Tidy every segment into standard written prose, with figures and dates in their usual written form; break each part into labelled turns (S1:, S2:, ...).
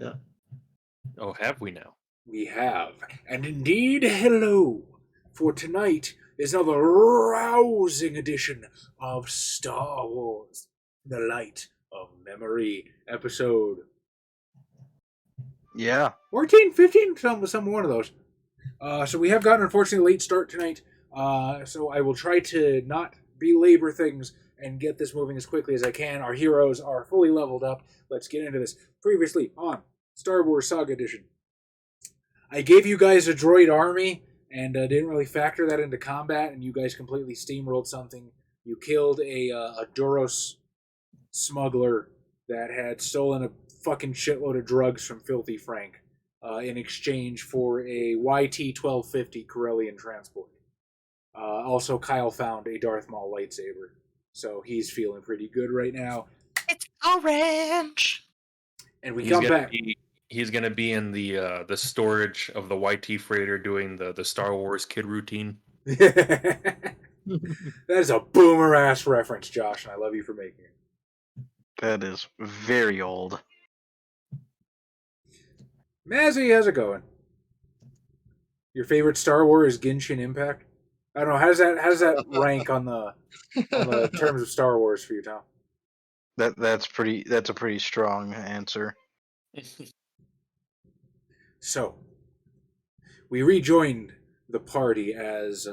S1: Yeah.
S2: Oh, have we now?
S3: We have. And indeed, hello. For tonight is another rousing edition of Star Wars The Light of Memory episode
S1: Yeah.
S3: 14, 15, some one of those. So we have gotten, unfortunately, a late start tonight. So I will try to not belabor things and get this moving as quickly as I can. Our heroes are fully leveled up. Let's get into this. Previously on Star Wars Saga Edition, I gave you guys a droid army and didn't really factor that into combat, and you guys completely steamrolled something. You killed a Duros smuggler that had stolen a fucking shitload of drugs from Filthy Frank in exchange for a YT-1250 Corellian transport. Also, Kyle found a Darth Maul lightsaber, so he's feeling pretty good right now.
S4: It's orange!
S3: And we come back.
S2: He's going to be in the storage of the YT freighter doing the Star Wars kid routine.
S3: That is a boomer-ass reference, Josh, and I love you for making it.
S1: That is very old.
S3: Mazzy, how's it going? Your favorite Star Wars is Genshin Impact? I don't know. How does that rank on the terms of Star Wars for you, Tom?
S1: That's a pretty strong answer.
S3: So, we rejoined the party as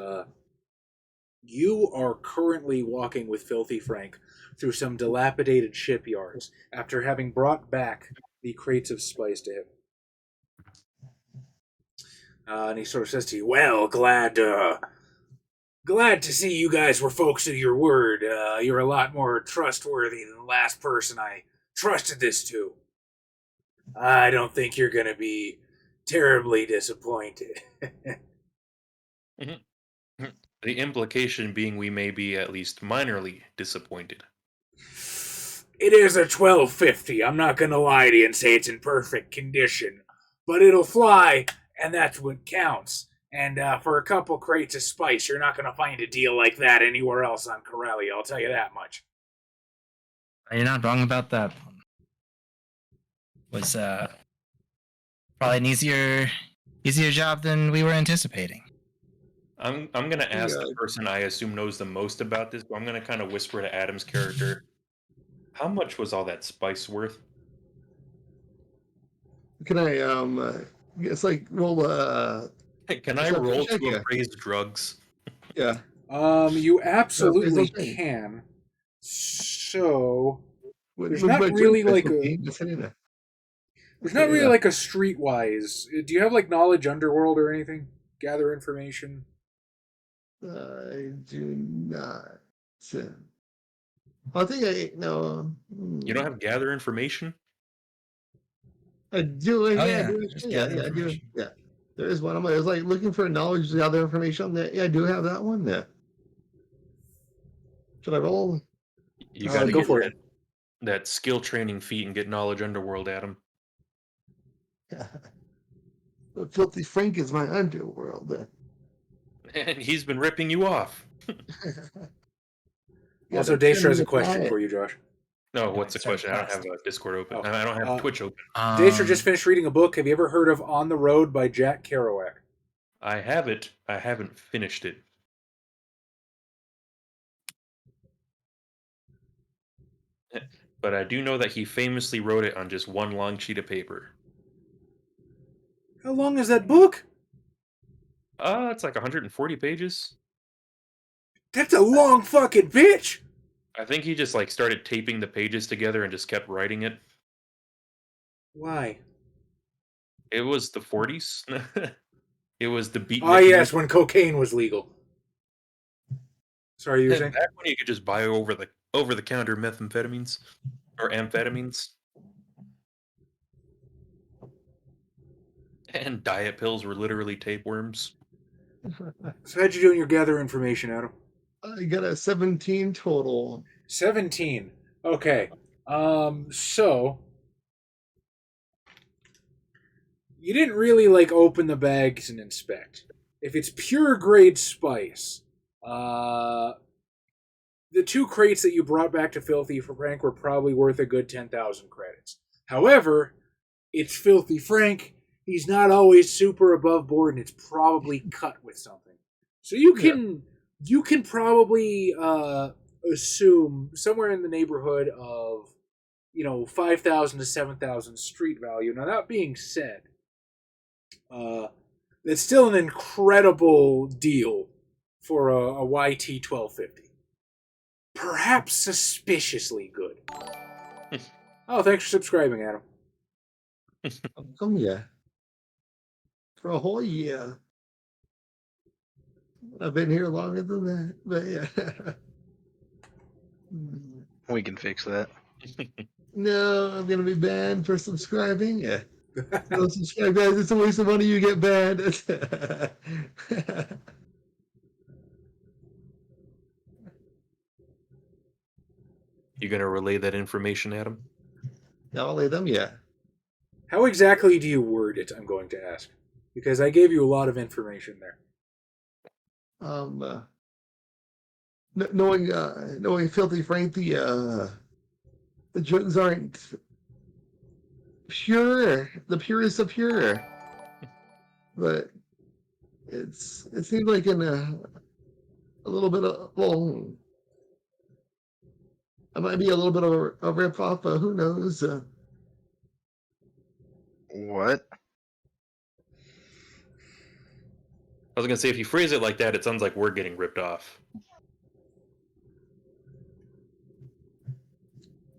S3: you are currently walking with Filthy Frank through some dilapidated shipyards after having brought back the crates of spice to him. And he sort of says to you, "Well, glad to see you guys were folks of your word. You're a lot more trustworthy than the last person I trusted this to. I don't think you're going to be terribly disappointed."
S2: The implication being we may be at least minorly disappointed.
S3: It is a 1250. I'm not going to lie to you and say it's in perfect condition, but it'll fly, and that's what counts. And for a couple crates of spice, you're not going to find a deal like that anywhere else on Corellia, I'll tell you that much.
S4: You're not wrong about that. Was probably an easier job than we were anticipating.
S2: I'm going to ask the person I assume knows the most about this, but I'm going to kind of whisper to Adam's character. How much was all that spice worth?
S5: Can I it's like roll
S2: Can I roll to appraise drugs?
S5: Yeah.
S3: You absolutely can. So there's not really like a streetwise. Do you have like knowledge underworld or anything? Gather information?
S5: I do not. I think no.
S2: You don't have gather information?
S5: I do.
S4: Oh,
S5: I do. Yeah. There is one. I was like looking for knowledge, the other information. Yeah, I do have that one. Yeah. Should I roll?
S2: You got to go for that skill training feat and get knowledge underworld, Adam.
S5: Yeah. But Filthy Frank is my underworld.
S2: And he's been ripping you off.
S3: Also, Daestra has a question for you, Josh.
S2: No, what's the question? I don't have Discord open. I don't have Twitch open.
S3: Daestra just finished reading a book. Have you ever heard of On the Road by Jack Kerouac?
S2: I have it. I haven't finished it. But I do know that he famously wrote it on just one long sheet of paper.
S3: How long is that book?
S2: It's like 140 pages.
S3: That's a long fucking bitch!
S2: I think he just like started taping the pages together and just kept writing it.
S3: Why?
S2: It was the 40s. It was the beat.
S3: Oh yes, when cocaine was legal. Sorry, you were saying?
S2: Back when you could just buy over the counter methamphetamines or amphetamines. And diet pills were literally tapeworms.
S3: So how'd you do in your gather information, Adam?
S5: I got a 17 total.
S3: 17. Okay. So you didn't really like open the bags and inspect. If it's pure grade spice, the 2 crates that you brought back to Filthy Frank were probably worth a good 10,000 credits. However, It's Filthy Frank. He's not always super above board, and it's probably cut with something. So you can probably assume somewhere in the neighborhood of 5,000 to 7,000 street value. Now that being said, that's still an incredible deal for a YT 1250. Perhaps suspiciously good. Oh, thanks for subscribing, Adam.
S5: Yeah. For a whole year. I've been here longer than that, but yeah.
S1: We can fix that.
S5: No, I'm gonna be banned for subscribing. Yeah. Don't subscribe, guys. It's a waste of money. You get banned.
S2: You gonna relay that information, Adam?
S5: I'll lay them, yeah.
S3: How exactly do you word it, I'm going to ask? Because I gave you a lot of information there.
S5: Knowing Filthy Frank, the drugs aren't pure, the purest of pure, but it seems like in a little bit of, well, it might be a little bit of a rip off, but who knows?
S1: What?
S2: I was gonna say, if you phrase it like that, it sounds like we're getting ripped off.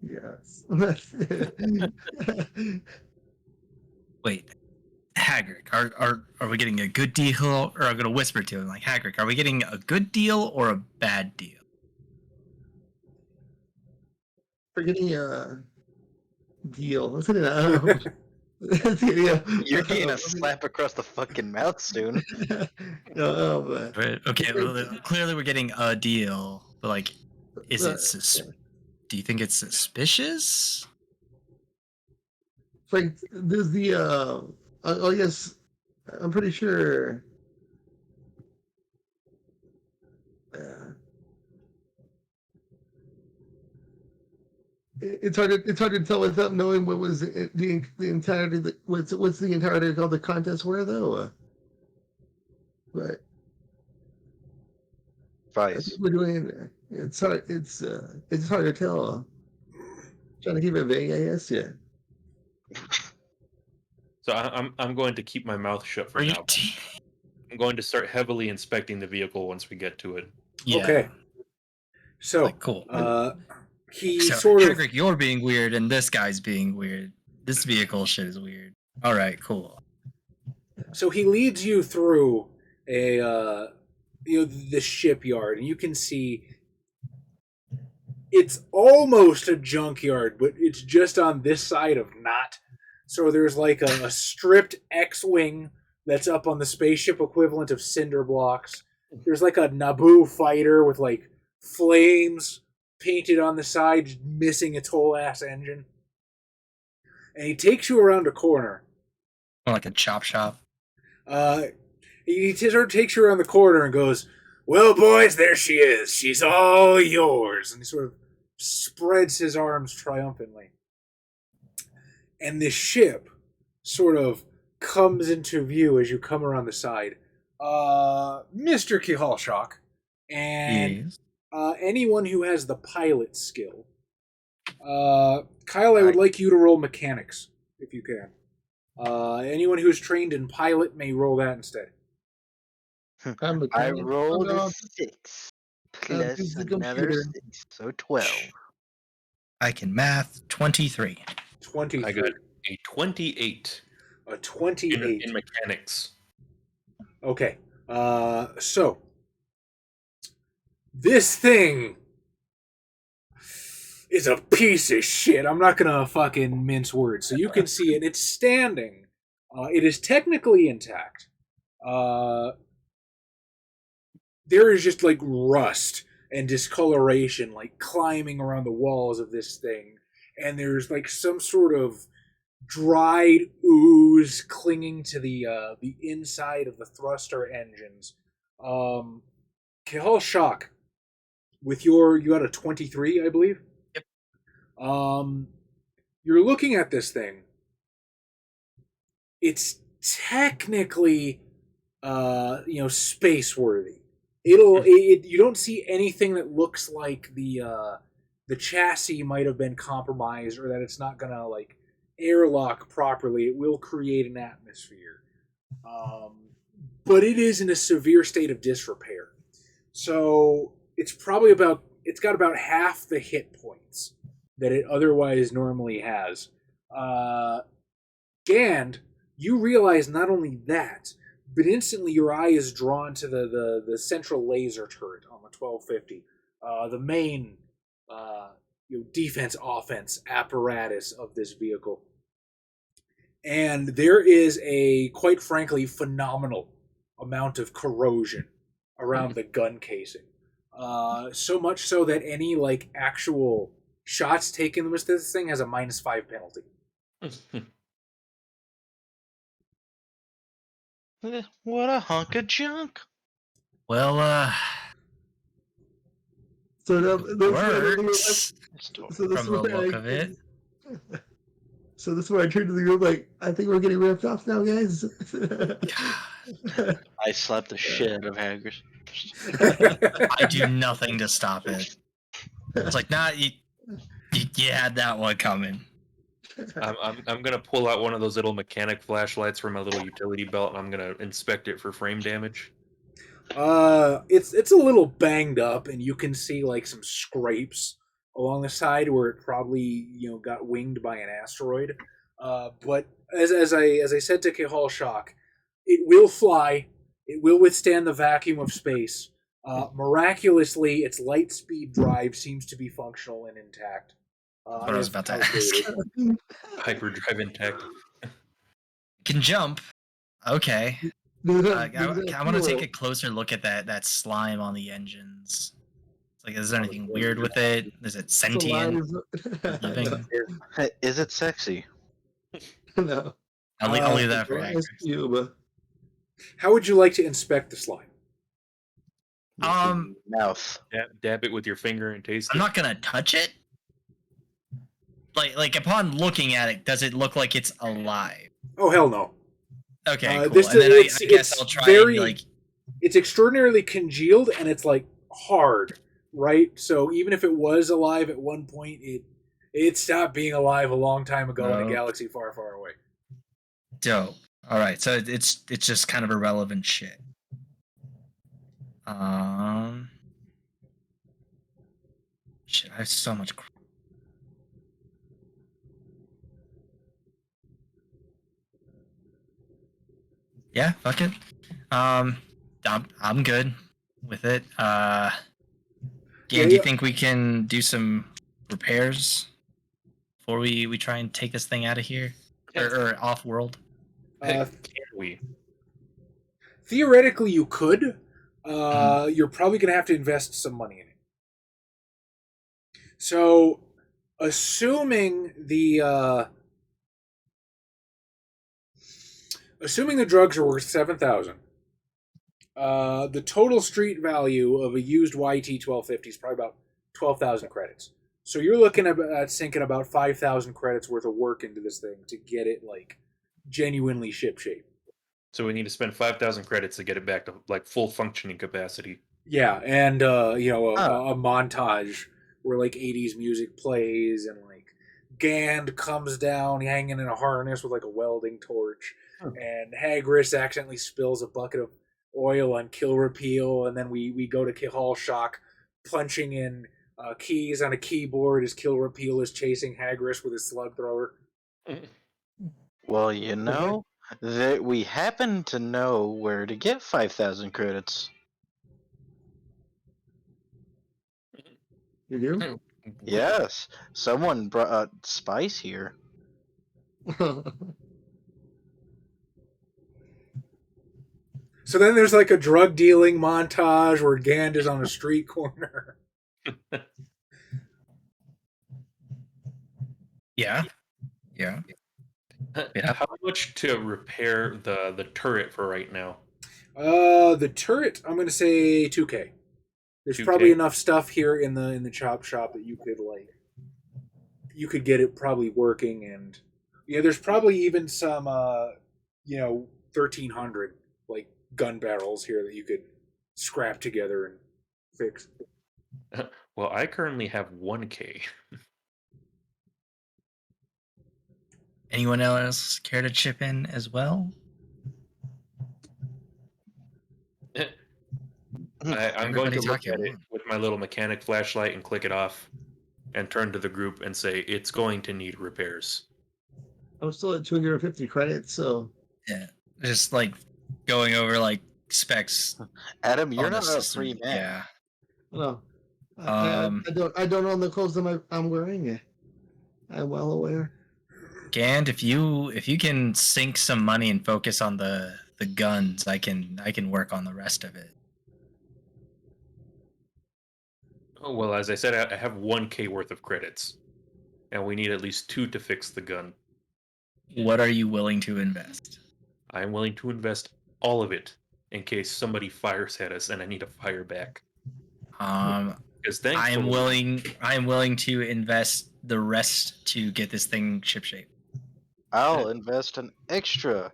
S5: Yes.
S4: Wait, Hagrid, are we getting a good deal? Or I'm gonna whisper to him like, Hagrid, are we getting a good deal or a bad deal?
S5: We're getting a deal. Let's yeah.
S1: You're getting a slap across the fucking mouth soon.
S5: No, but
S4: Right. Okay, well, clearly we're getting a deal, but like, is it? Do you think it's suspicious?
S5: Frank, there's the I guess I'm pretty sure. It's hard to tell without knowing what was the entirety. What's the entirety of the contest were though. But I
S1: Vice.
S5: think we're doing. It's hard. It's hard to tell. Trying to keep it vague, I guess. Yeah.
S2: So I'm going to keep my mouth shut for now. I'm going to start heavily inspecting the vehicle once we get to it.
S4: Yeah.
S3: Okay. So,
S4: Like, cool.
S3: He
S4: So,
S3: sort of...
S4: Hagrid, you're being weird, and this guy's being weird. This vehicle shit is weird. All right, cool.
S3: So he leads you through the shipyard, and you can see it's almost a junkyard, but it's just on this side of not. So there's like a stripped X-wing that's up on the spaceship equivalent of cinder blocks. There's like a Naboo fighter with like flames painted on the side, missing its whole ass engine. And he takes you around a corner.
S4: Like a chop shop.
S3: He sort of takes you around the corner and goes, "Well, boys, there she is. She's all yours." And he sort of spreads his arms triumphantly. And this ship sort of comes into view as you come around the side. Mr. Kihalshak and
S4: Yes.
S3: Anyone who has the pilot skill. Kyle, I would like you to roll mechanics, if you can. Anyone who's trained in pilot may roll that instead.
S1: I rolled a 6 plus
S5: use the
S1: another
S5: computer.
S1: 6, so 12.
S4: I can math 23.
S3: 23.
S2: I got a 28
S3: A 28.
S2: in mechanics.
S3: Okay. So this thing is a piece of shit. I'm not gonna fucking mince words. So you can see it. It's standing. It is technically intact. There is just like rust and discoloration like climbing around the walls of this thing. And there's like some sort of dried ooze clinging to the inside of the thruster engines. Kehal Shock, with you got a 23, I believe.
S4: Yep.
S3: You're looking at this thing, it's technically, space worthy. You don't see anything that looks like the chassis might have been compromised or that it's not gonna like airlock properly. It will create an atmosphere, but it is in a severe state of disrepair. So it's got about half the hit points that it otherwise normally has. Gand, you realize not only that, but instantly your eye is drawn to the central laser turret on the 1250, the main defense offense apparatus of this vehicle. And there is a, quite frankly, phenomenal amount of corrosion around the gun casing. So much so that any like actual shots taken with this thing has a -5 penalty.
S1: What a hunk of junk.
S4: Well,
S5: So now,
S4: works
S5: so this
S4: from the
S5: is where
S4: look of it.
S5: So this is where I turned to the group like, I think we're getting ripped off now, guys.
S1: I slapped the shit out of Haggers.
S4: I do nothing to stop it. It's like, nah, you had that one coming.
S2: I'm gonna pull out one of those little mechanic flashlights from my little utility belt, and I'm gonna inspect it for frame damage.
S3: It's a little banged up, and you can see like some scrapes along the side where it probably got winged by an asteroid. But as I said to Kihal Shock, it will fly. It will withstand the vacuum of space. Miraculously, its light speed drive seems to be functional and intact.
S4: What I was about to ask.
S2: Hyperdrive intact.
S4: Can jump. Okay. I want to take a closer look at that slime on the engines. It's like, is there anything weird with it? Is it sentient?
S1: Is it sexy?
S5: No.
S4: I'll leave that for Haggers.
S3: How would you like to inspect the slime?
S1: Mouth.
S2: Dab it with your finger and taste it.
S4: I'm not gonna touch it. Like upon looking at it, does it look like it's alive?
S3: Oh hell no.
S4: Okay, cool. And then I guess I'll try and like.
S3: It's extraordinarily congealed and it's like hard, right? So even if it was alive at one point, it stopped being alive a long time ago in a galaxy far, far away.
S4: Dope. All right, so it's just kind of irrelevant shit. Shit, I have so much. Yeah, fuck it. I'm good with it. Dan, do you think we can do some repairs before we try and take this thing out of here or off world?
S2: Can we?
S3: Theoretically, you could. You're probably going to have to invest some money in it. So, assuming the drugs are worth 7,000, the total street value of a used YT 1250 is probably about 12,000 credits. So you're looking at sinking about 5,000 credits worth of work into this thing to get it like genuinely shipshape.
S2: So we need to spend 5,000 credits to get it back to like full functioning capacity.
S3: Yeah, and a montage where like 80s music plays and like Gand comes down hanging in a harness with like a welding torch, and Hagris accidentally spills a bucket of oil on Kill Repeal, and then we go to Kihal Shock punching in keys on a keyboard as Kill Repeal is chasing Hagris with his slug thrower.
S1: Well, that we happen to know where to get 5,000 credits.
S5: You do?
S1: Yes, someone brought spice here.
S3: So then there's like a drug dealing montage where Gand is on a street corner.
S4: Yeah.
S2: How much to repair the turret for right now?
S3: The turret, I'm gonna say 2K. There's
S2: 2K?
S3: Probably enough stuff here in the chop shop that you could get it probably working, and there's probably even some 1,300 like gun barrels here that you could scrap together and fix.
S2: Well, I currently have 1K.
S4: Anyone else care to chip in as well?
S2: I'm going to
S4: Everybody's
S2: look
S4: talking
S2: at it
S4: one.
S2: with my little mechanic flashlight and click it off and turn to the group and say, it's going to need repairs.
S5: I'm still at 250 credits, so
S4: Yeah, just like going over like specs.
S1: Adam, you're
S4: on the
S1: not a
S4: system.
S1: free man.
S4: Yeah.
S5: no.
S4: Um,
S5: I don't own the clothes I'm wearing. I'm well aware.
S4: Gand, if you can sink some money and focus on the guns, I can work on the rest of it.
S2: Oh, well, as I said, I have 1K worth of credits, and we need at least 2 to fix the gun.
S4: What are you willing to invest?
S2: I am willing to invest all of it in case somebody fires at us and I need to fire back. Because
S4: I am willing to invest the rest to get this thing shipshape.
S1: I'll invest an extra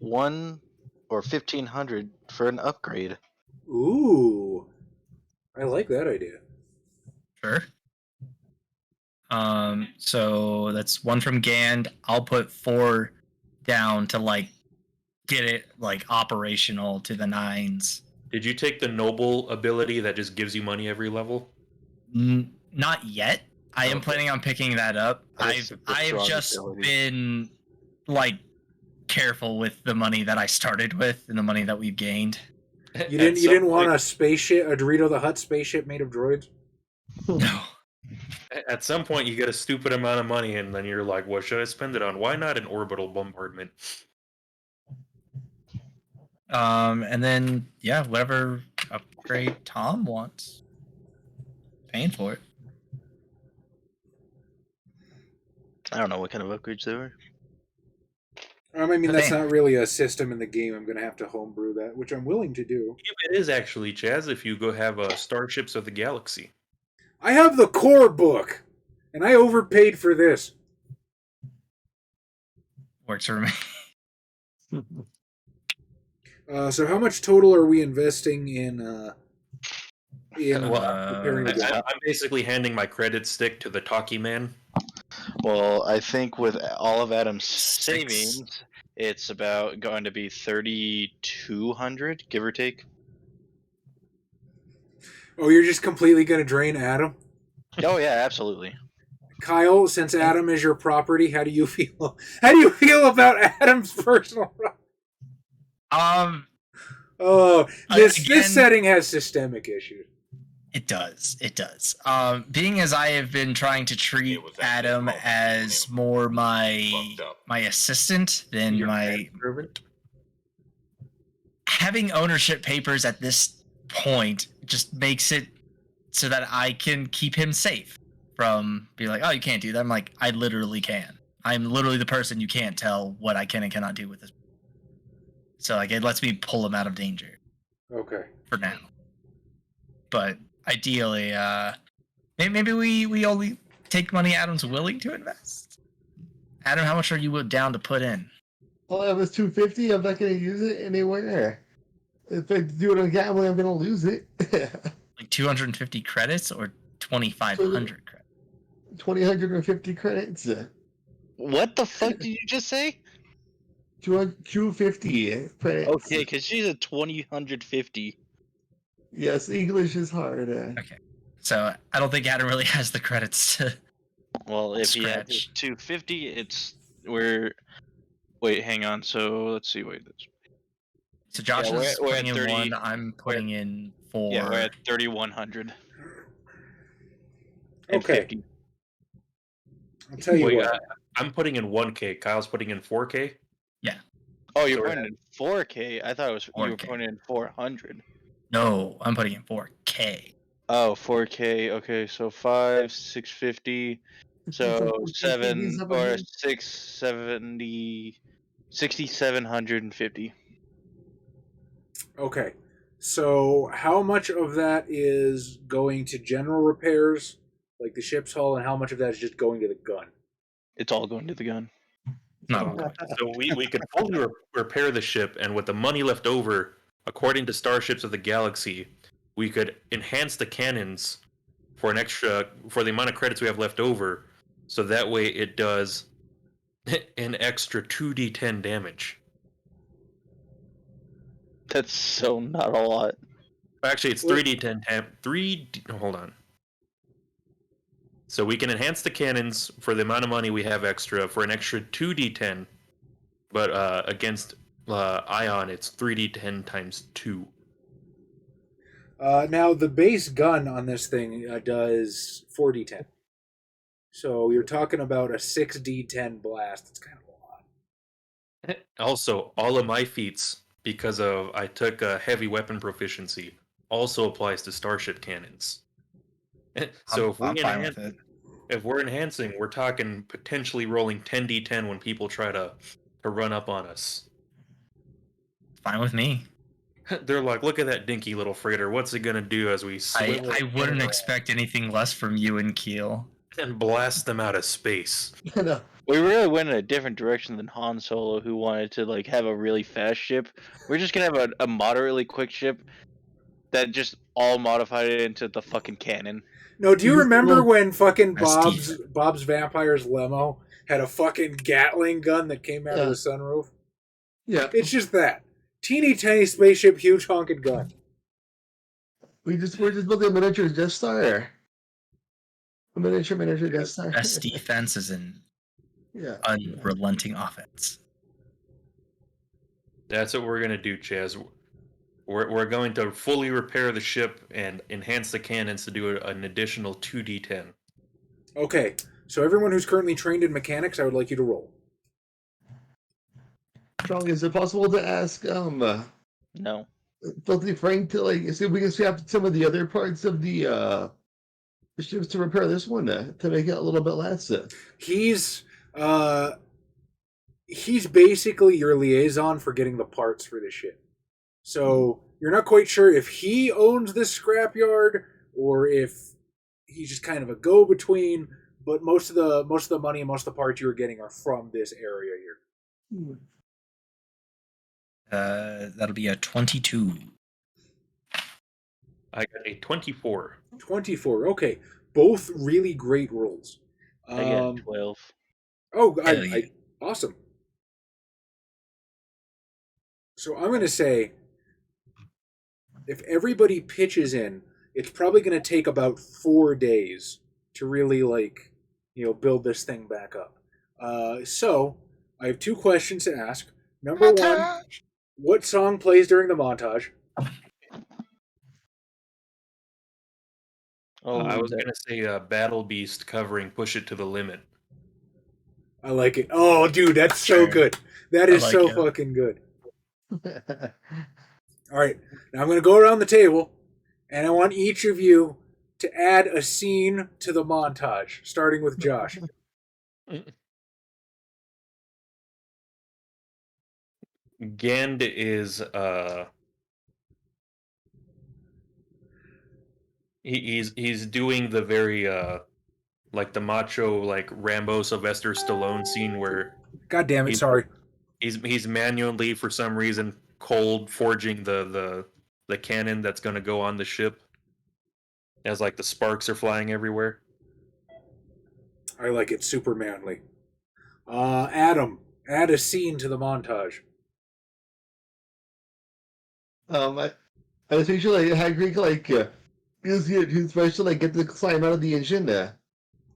S1: 1 or 1,500 for an upgrade.
S3: Ooh, I like that idea.
S4: Sure. So that's 1 from Gand. I'll put 4 down to like get it like operational to the 9s.
S2: Did you take the noble ability that just gives you money every level?
S4: Not yet. I am planning on picking that up.
S1: That is
S4: I've
S1: strong
S4: just
S1: ability.
S4: been like careful with the money that I started with and the money that we've gained.
S3: You didn't want a spaceship, a Dorito the Hutt spaceship made of droids?
S4: No.
S2: At some point, you get a stupid amount of money, and then you're like, what should I spend it on? Why not an orbital bombardment?
S4: And then, yeah, whatever upgrade Tom wants. Paying for it.
S1: I don't know what kind of upgrades they were.
S3: I mean, that's not really a system in the game. I'm going to have to homebrew that, which I'm willing to do.
S2: It is actually, Chaz, if you go have Starships of the Galaxy.
S3: I have the core book, and I overpaid for this.
S4: Works for me.
S3: So how much total are we investing in preparing the gun?
S2: I'm basically handing my credit stick to the talkie man.
S1: Well, I think with all of Adam's savings, it's about going to be 3,200, give or take.
S3: Oh, you're just completely going to drain Adam?
S1: Oh yeah, absolutely.
S3: Kyle, since Adam is your property, how do you feel? How do you feel about Adam's personal property? This setting has systemic issues.
S4: It does. Being as I have been trying to treat Adam as more my assistant than my
S2: servant.
S4: Having ownership papers at this point just makes it so that I can keep him safe from being like, oh, you can't do that. I'm like, I literally can. I'm literally the person you can't tell what I can and cannot do with this. So like, it lets me pull him out of danger.
S3: Okay.
S4: For now. But ideally, maybe we only take money Adam's willing to invest. Adam, how much are you down to put in?
S5: All I have is 250. I'm not going to use it anywhere. If I do it on gambling, I'm going to lose it.
S4: Like 250 credits or 2,500 credits?
S5: 250 credits.
S1: What the fuck did you just say?
S5: 250 credits.
S1: Okay, because she's at 2,150.
S5: Yes, English is hard.
S4: Okay. So I don't think Adam really has the credits to.
S1: Well, if he had 250, Wait, hang on. So let's see.
S4: So Josh is
S1: we're
S4: putting
S1: at
S4: in
S1: 30,
S4: 1. I'm putting in 4.
S1: Yeah, we're at 3,100.
S3: Okay.
S1: 50.
S3: I'll tell you what.
S2: I'm putting in 1K. Kyle's putting in 4K.
S4: Yeah.
S1: Oh, you're putting in 4K. I thought it was
S4: 4K.
S1: you were putting in 400.
S4: No, I'm putting in 4K.
S1: Oh, 4K. Okay, so 5, 650. So 7 or 670, 6,750.
S3: Okay. So how much of that is going to general repairs, like the ship's hull, and how much of that is just going to the gun?
S1: It's all going to the gun.
S4: No.
S2: So we could fully repair the ship, and with the money left over, according to Starships of the Galaxy, we could enhance the cannons for the amount of credits we have left over, so that way it does an extra 2d10 damage.
S1: That's so not a lot.
S2: Actually, it's 3d10 hold on. So we can enhance the cannons for the amount of money we have extra for an extra 2d10, but against Ion, it's 3d10 times 2.
S3: Now, the base gun on this thing does 4d10. So you're talking about a 6d10 blast. It's kind of a lot.
S2: Also, all of my feats, because I took a heavy weapon proficiency, also applies to starship cannons. So
S4: I'm fine with it.
S2: if we're enhancing, we're talking potentially rolling 10d10 when people try to run up on us.
S4: Fine with me.
S2: They're like, look at that dinky little freighter. What's it gonna do as we swivel
S4: I wouldn't expect anything less from you and Keel.
S2: and blast them out of space?
S5: No.
S1: We really went in a different direction than Han Solo, who wanted to like have a really fast ship. We're just gonna have a moderately quick ship that just all modified it into the fucking cannon.
S3: No, do you remember when fucking
S4: That's
S3: Bob's Vampire's limo had a fucking Gatling gun that came out of the sunroof?
S5: Yeah,
S3: It's just that. Teeny tiny spaceship, huge honking gun.
S5: we're just building a miniature Death Star. A miniature Death Star.
S4: Best defense is an
S5: Yeah.
S4: unrelenting offense.
S2: That's what we're gonna do, Chaz. We're going to fully repair the ship and enhance the cannons to do an additional 2d10.
S3: Okay, so everyone who's currently trained in mechanics, I would like you to roll.
S5: Strong, is it possible to ask
S1: No.
S5: Filthy Frank to like see if we can swap some of the other parts of the ships to repair this one to make it a little bit less?
S3: He's basically your liaison for getting the parts for this ship. So you're not quite sure if he owns this scrapyard or if he's just kind of a go-between. But most of the money and most of the parts you're getting are from this area here.
S4: That'll be a 22.
S2: I got a 24.
S3: 24. Okay, both really great rolls.
S1: I got 12.
S3: Oh,
S4: Hell yeah.
S3: Awesome. So I'm going to say, if everybody pitches in, it's probably going to take about 4 days to really, build this thing back up. So I have 2 questions to ask. Number 1, what song plays during the montage?
S2: I was going to say Battle Beast covering Push It to the Limit.
S3: I like it. Oh, dude, that's so good. That is so fucking good. All right, now I'm going to go around the table, and I want each of you to add a scene to the montage, starting with Josh.
S2: Gand is he's doing the very like the macho like Rambo Sylvester Stallone scene where
S3: God damn it, sorry.
S2: He's manually for some reason cold forging the cannon that's going to go on the ship as like the sparks are flying everywhere.
S3: I like it super manly. Adam, add a scene to the montage.
S5: I was usually like Hagrid he's supposed to like get the slime out of the engine there.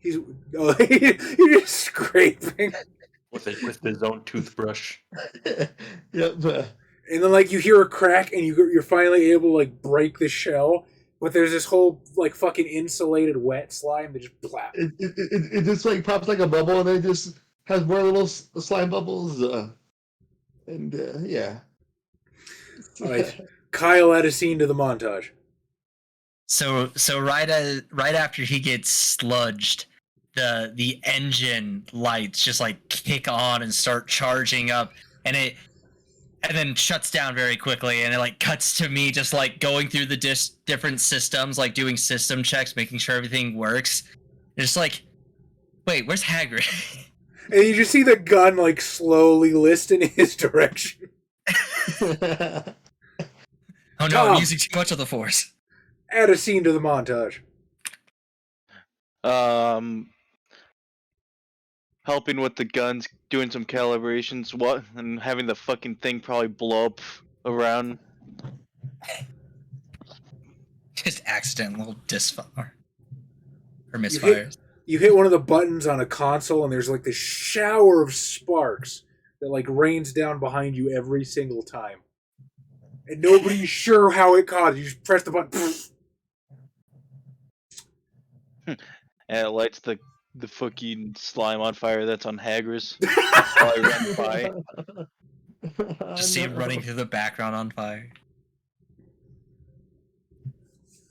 S3: He's just scraping
S2: with his own toothbrush.
S5: Yep.
S3: And then you hear a crack and you're finally able to break the shell, but there's this whole fucking insulated wet slime that just plap.
S5: It just pops like a bubble and then it just has more little slime bubbles. Yeah.
S3: All right, Kyle, add a scene to the montage.
S4: So right after he gets sludged, the engine lights just kick on and start charging up, and then shuts down very quickly, and it cuts to me just going through the different systems, doing system checks, making sure everything works. It's wait, where's Hagrid?
S3: And you just see the gun like slowly list in his direction.
S4: Oh no,
S3: Tom.
S4: I'm using too much of the force.
S3: Add a scene to the montage.
S1: Helping with the guns, doing some calibrations, and having the fucking thing probably blow up around.
S4: Just accidental disfire or
S3: You
S4: misfires.
S3: hit one of the buttons on a console, and there's like this shower of sparks that like rains down behind you every single time, and nobody's sure how it caused. You just press the button,
S1: And it lights the fucking slime on fire that's on Hagris. While I run by.
S4: Just see it running through the background on fire.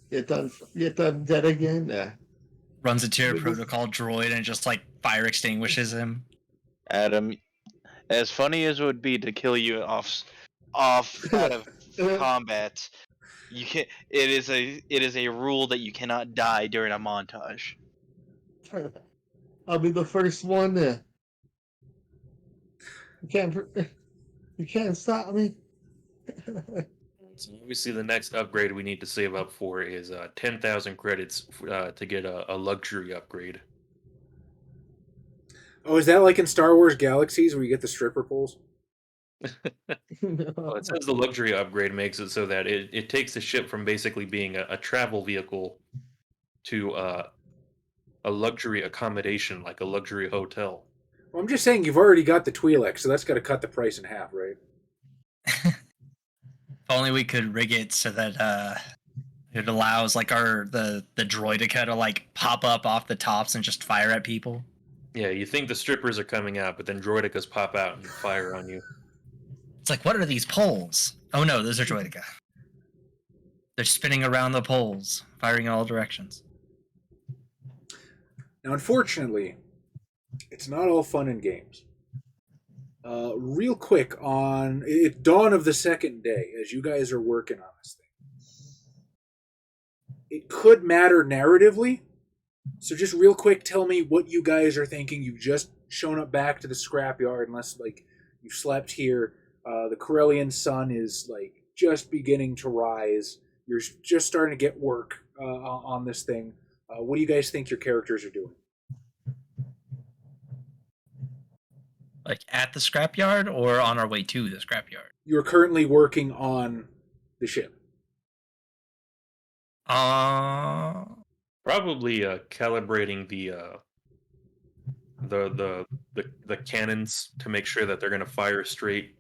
S5: Get done dead again? Nah.
S4: Runs into a protocol droid and just like fire extinguishes him.
S1: Adam, as funny as it would be to kill you off out of combat, you can. It is a rule that you cannot die during a montage.
S5: I'll be the first one. You can't stop me.
S2: So obviously, the next upgrade we need to save up for is 10,000 credits to get a luxury upgrade.
S3: Oh, is that like in Star Wars Galaxies where you get the stripper poles?
S2: Well, it says the luxury upgrade makes it so that it takes the ship from basically being a travel vehicle to a luxury accommodation, like a luxury hotel.
S3: Well, I'm just saying you've already got the Twi'lek, so that's got to cut the price in half, right?
S4: If only we could rig it so that it allows like the droid to kind of like pop up off the tops and just fire at people.
S2: Yeah, you think the strippers are coming out, but then droidicas pop out and fire on you.
S4: It's like, what are these poles? Oh no, those are droidica. They're spinning around the poles, firing in all directions.
S3: Now, unfortunately, it's not all fun and games. Real quick, on it's dawn of the second day, as you guys are working on this thing. It could matter narratively, so just real quick, tell me what you guys are thinking. You've just shown up back to the scrapyard, unless like you've slept here. The Corellian sun is like just beginning to rise. You're just starting to get work on this thing. What do you guys think your characters are doing?
S4: Like at the scrapyard or on our way to the scrapyard?
S3: You're currently working on the ship.
S2: Probably calibrating the cannons to make sure that they're going to fire straight.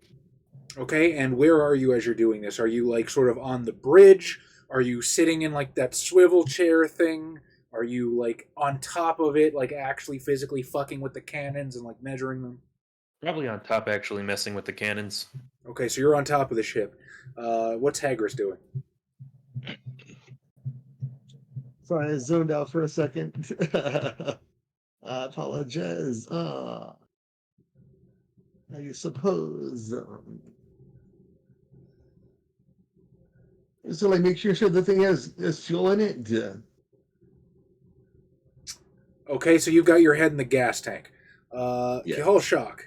S3: Okay, and where are you as you're doing this? Are you like sort of on the bridge? Are you sitting in like that swivel chair thing? Are you like on top of it, like actually physically fucking with the cannons and like measuring them?
S2: Probably on top, actually messing with the cannons.
S3: Okay, so you're on top of the ship. What's Hagris doing?
S5: Sorry, I zoned out for a second. I apologize. I suppose. So, like, make sure the thing has fuel in it.
S3: Okay, so you've got your head in the gas tank.
S5: Yeah.
S3: Kihal Shock.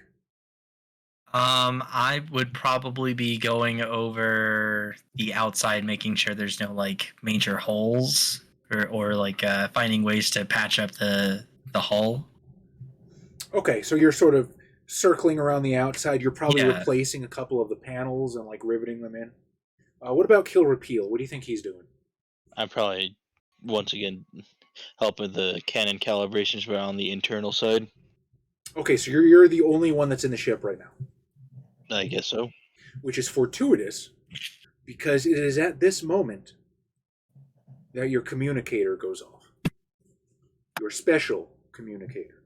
S4: I would probably be going over the outside, making sure there's no like major holes, or like finding ways to patch up the hull.
S3: Okay, so you're sort of circling around the outside. You're probably
S4: Yeah.
S3: replacing a couple of the panels and like riveting them in. What about Kill Repeal? What do you think he's doing?
S1: I'm probably once again helping the cannon calibrations, but on the internal side.
S3: Okay, so you're the only one that's in the ship right now,
S1: I guess so.
S3: which is fortuitous because it is at this moment that your communicator goes off. Your special communicator.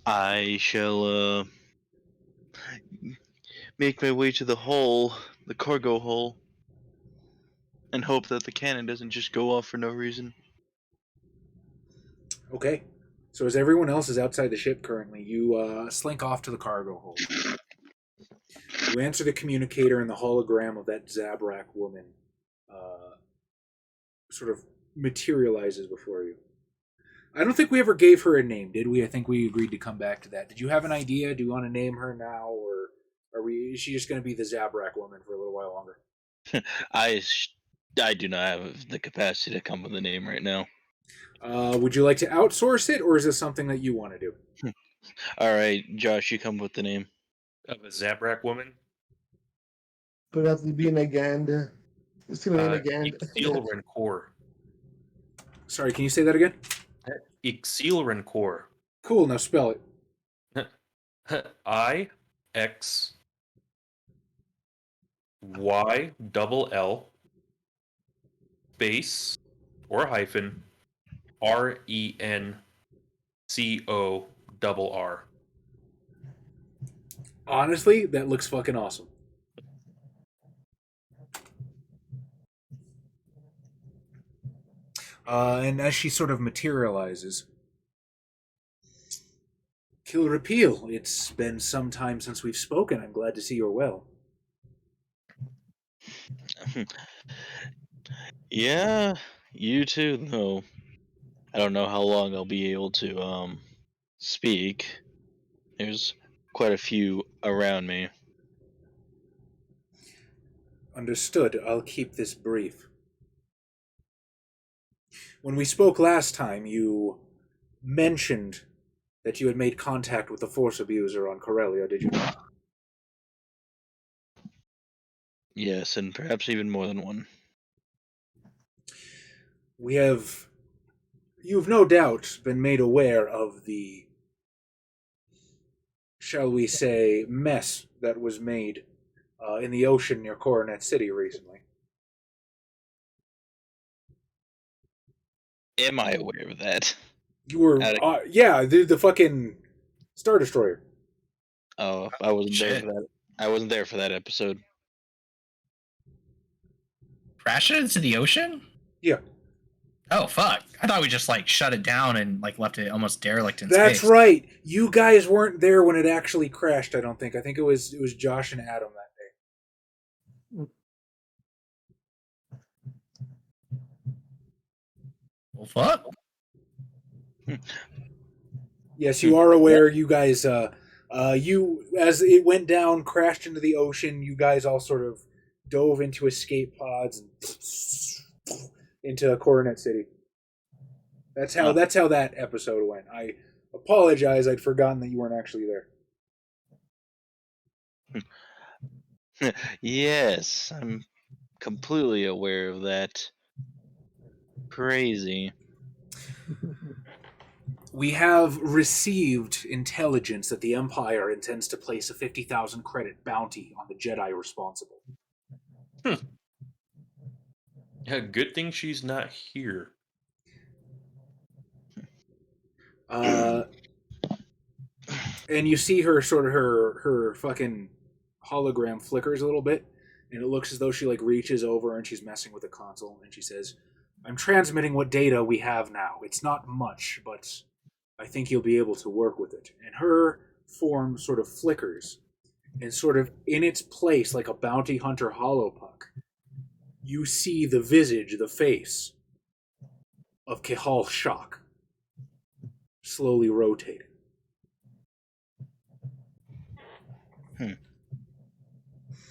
S1: I shall make my way to the hull, the cargo hull, and hope that the cannon doesn't just go off for no reason.
S3: Okay, so as everyone else is outside the ship currently, you slink off to the cargo hold. You answer the communicator, and the hologram of that Zabrak woman sort of materializes before you. I don't think we ever gave her a name, did we? I think we agreed to come back to that. Did you have an idea? Do you want to name her now, or is she just going to be the Zabrak woman for a little while longer?
S1: I do not have the capacity to come with a name right now.
S3: Would you like to outsource it, or is this something that you want to do?
S1: All right, Josh, you come with the name.
S2: Of a Zabrak woman?
S5: But it has to be an Aganda. It's going to be an Aganda.
S2: Ixil Rencor.
S3: Sorry, can you say that again?
S2: Ixil Rencor.
S3: Cool, now spell it.
S2: IXYLL space or hyphen RENCORR.
S3: Honestly, that looks fucking awesome. And as she sort of materializes, Kill Repeal, it's been some time since we've spoken. I'm glad to see you're well.
S1: Yeah, you too, though. I don't know how long I'll be able to speak. There's quite a few around me.
S3: Understood. I'll keep this brief. When we spoke last time, you mentioned that you had made contact with the Force abuser on Corellia, did you not?
S1: Yes, and perhaps even more than one.
S3: You've no doubt been made aware of the, shall we say, mess that was made in the ocean near Coronet City recently.
S1: Am I aware of that?
S3: You were, yeah, the fucking Star Destroyer.
S1: Oh, I wasn't there
S4: Shit.
S1: for that. I wasn't there for that episode.
S4: Crash it into the ocean?
S3: Yeah.
S4: Oh, fuck. I thought we just, shut it down and, left it almost derelict in
S3: That's
S4: space.
S3: right. You guys weren't there when it actually crashed, I don't think. I think it was Josh and Adam that day.
S4: Well, fuck.
S3: Yes, you are aware. You guys, you as it went down, crashed into the ocean. You guys all sort of dove into escape pods and into Coronet City. That's how that episode went. I apologize. I'd forgotten that you weren't actually there.
S1: Yes, I'm completely aware of that. Crazy.
S3: We have received intelligence that the Empire intends to place a 50,000 credit bounty on the Jedi responsible.
S2: Yeah, good thing she's not here.
S3: And you see her sort of her fucking hologram flickers a little bit, and it looks as though she reaches over and she's messing with the console, and she says, "I'm transmitting what data we have now. It's not much, but I think you'll be able to work with it." And her form sort of flickers, and sort of in its place, like a bounty hunter hollow puck, you see the visage, the face of Kehal Shock slowly rotating.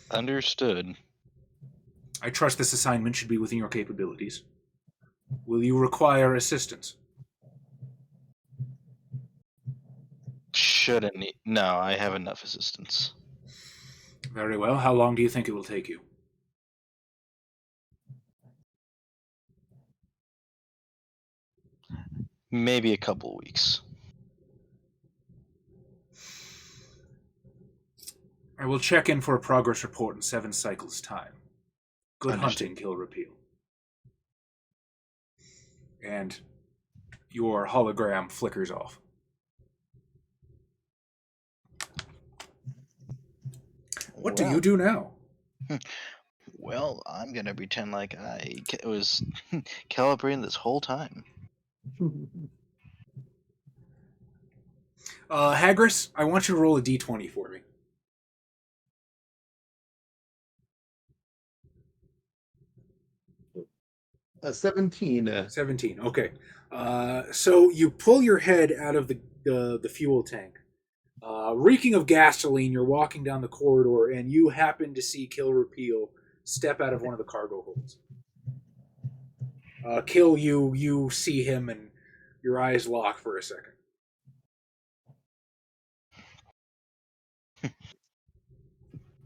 S1: Understood.
S3: I trust this assignment should be within your capabilities. Will you require assistance?
S1: Shouldn't need. No, I have enough assistance.
S3: Very well. How long do you think it will take you?
S1: Maybe a couple weeks.
S3: I will check in for a progress report in 7 cycles' time. Good
S1: Understood.
S3: hunting, Kill Repeal. And your hologram flickers off. What do you do now?
S1: Well, I'm gonna pretend like I was calibrating this whole time.
S3: Hagris, I want you to roll a d20 for me.
S5: A 17.
S3: 17. Okay. So you pull your head out of the fuel tank. Reeking of gasoline, you're walking down the corridor, and you happen to see Kill Repeal step out of one of the cargo holds. Kill, you see him, and your eyes lock for a second.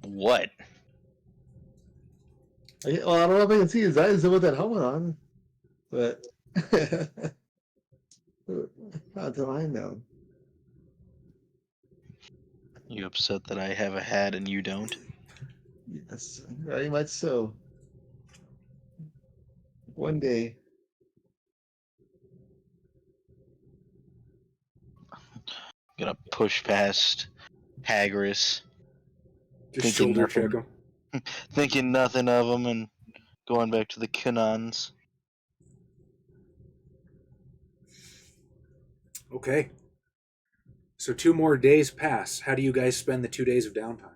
S1: What?
S5: Well, I don't know if I can see his eyes with that helmet on, but how do I know?
S1: You upset that I have a hat and you don't?
S5: Yes, very much so. One day.
S1: Gonna push past Hagris,
S3: Just
S1: Thinking
S3: shoulder
S1: nothing.
S3: check him.
S1: thinking nothing of him, and going back to the Kanans.
S3: Okay. So 2 more days pass. How do you guys spend the 2 days of downtime?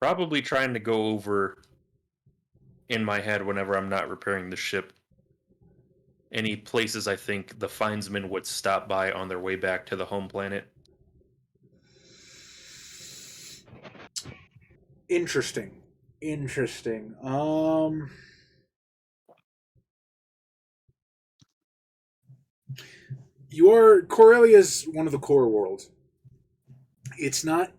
S2: Probably trying to go over in my head whenever I'm not repairing the ship any places I think the Finesmen would stop by on their way back to the home planet.
S3: Interesting. Your Corellia's one of the core worlds. It's not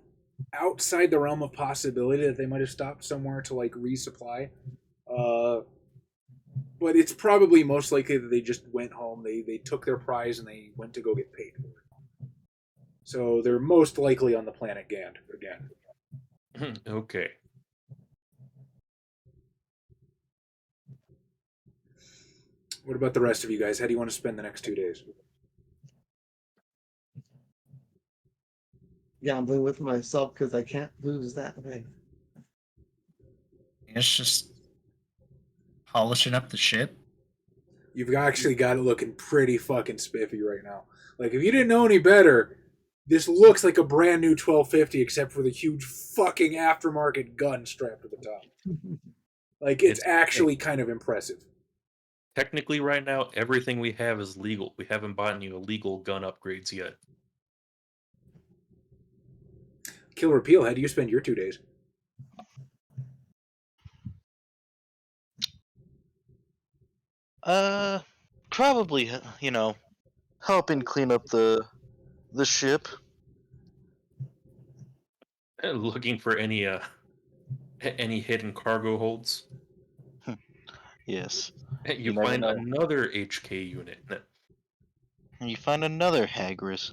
S3: outside the realm of possibility that they might have stopped somewhere to like resupply. But it's probably most likely that they just went home. They took their prize and they went to go get paid for it. So they're most likely on the planet Gand again.
S2: Okay.
S3: What about the rest of you guys? How do you want to spend the next 2 days?
S5: Gambling with myself because I can't lose that way.
S4: It's just polishing up the ship.
S3: You've actually got it looking pretty fucking spiffy right now. Like, if you didn't know any better, this looks like a brand new 1250 except for the huge fucking aftermarket gun strapped to the top. Like, it's actually kind of impressive.
S2: Technically, right now, everything we have is legal. We haven't bought any illegal gun upgrades yet.
S3: Kill Repeal, how do you spend your 2 days?
S1: Probably, helping clean up the ship.
S2: Looking for any hidden cargo holds.
S1: Yes.
S2: You
S1: never
S2: find
S1: know.
S2: another HK unit.
S1: And you find another Hagris.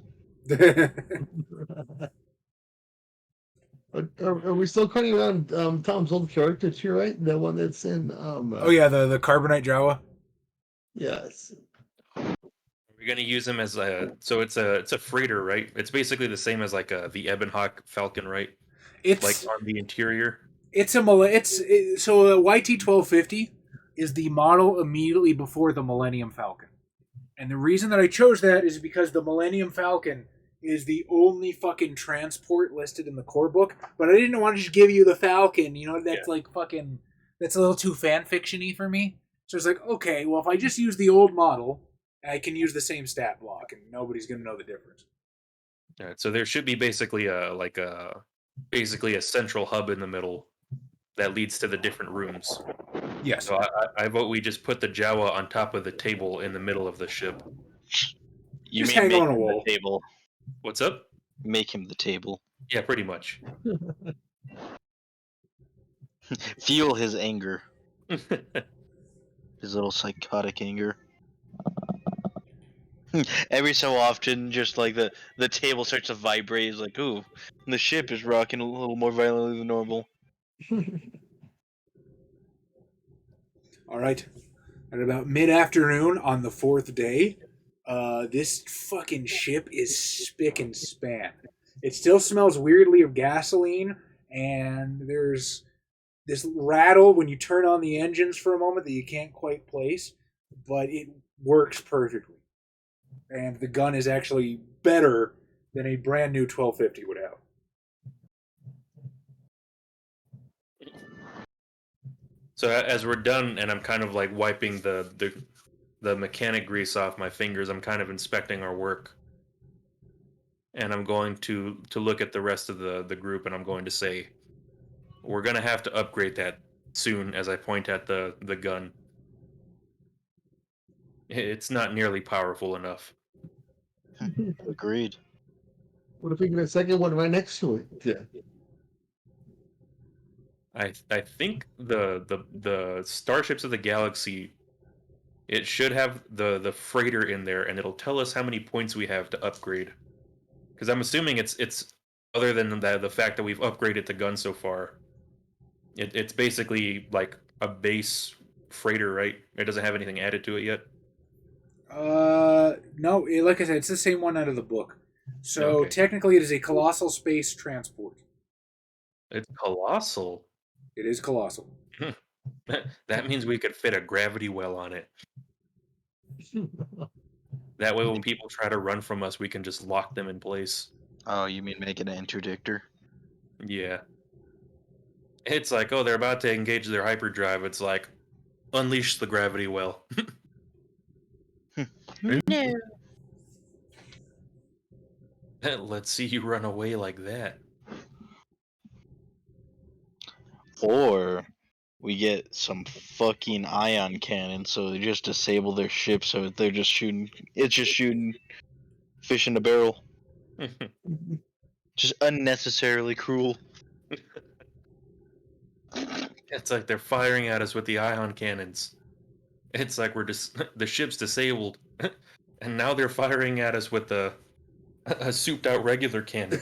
S5: Are we still cutting around Tom's old character too, right? The one that's in
S3: Oh yeah, the Carbonite Jawa.
S5: Yes.
S2: We're gonna use him as it's a freighter, right? It's basically the same as like the Ebonhawk Falcon, right?
S3: It's
S2: Like on the interior.
S3: so a YT-1250 is the model immediately before the Millennium Falcon. And the reason that I chose that is because the Millennium Falcon is the only fucking transport listed in the core book, but I didn't want to just give you the Falcon, that's like fucking, that's a little too fan fiction-y for me. So it's like, okay, well, if I just use the old model, I can use the same stat block, and nobody's going to know the difference.
S2: All right, so there should be basically a central hub in the middle that leads to the different rooms.
S3: Yes.
S2: So I vote we just put the Jawa on top of the table in the middle of the ship.
S1: You
S3: Just
S1: mean
S3: hang
S1: make
S3: on a
S1: him
S3: wall.
S1: the table?
S2: What's up?
S1: Make him the table.
S2: Yeah, pretty much.
S1: Feel his anger. His little psychotic anger. Every so often, just like the table starts to vibrate. It's like, ooh, the ship is rocking a little more violently than normal.
S3: All right. At about mid-afternoon on the 4th day, this fucking ship is spick and span. It still smells weirdly of gasoline, and there's this rattle when you turn on the engines for a moment that you can't quite place, but it works perfectly. And the gun is actually better than a brand new 1250 would have.
S2: So as we're done, and I'm kind of like wiping the mechanic grease off my fingers, I'm kind of inspecting our work, and I'm going to look at the rest of the group, and I'm going to say, we're gonna have to upgrade that soon. As I point at the gun, it's not nearly powerful enough.
S1: Agreed.
S5: What if we get a second one right next to it? Yeah.
S2: I think the starships of the galaxy, it should have the freighter in there, and it'll tell us how many points we have to upgrade. Because I'm assuming it's other than the fact that we've upgraded the gun so far, it's basically like a base freighter, right? It doesn't have anything added to it yet.
S3: No, like I said, it's the same one out of the book. So
S2: Okay.
S3: technically, it is a colossal space transport.
S2: It's colossal.
S3: It is colossal.
S2: That means we could fit a gravity well on it. That way, when people try to run from us, we can just lock them in place.
S1: Oh, you mean make it an interdictor?
S2: Yeah. It's like, oh, they're about to engage their hyperdrive. It's like, unleash the gravity well.
S1: No.
S2: Let's see you run away like that.
S1: Or we get some fucking ion cannon, so they just disable their ship, so they're just shooting. It's just shooting fish in a barrel. Just unnecessarily cruel.
S2: It's like they're firing at us with the ion cannons. It's like we're just the ship's disabled, and now they're firing at us with a souped out regular cannon.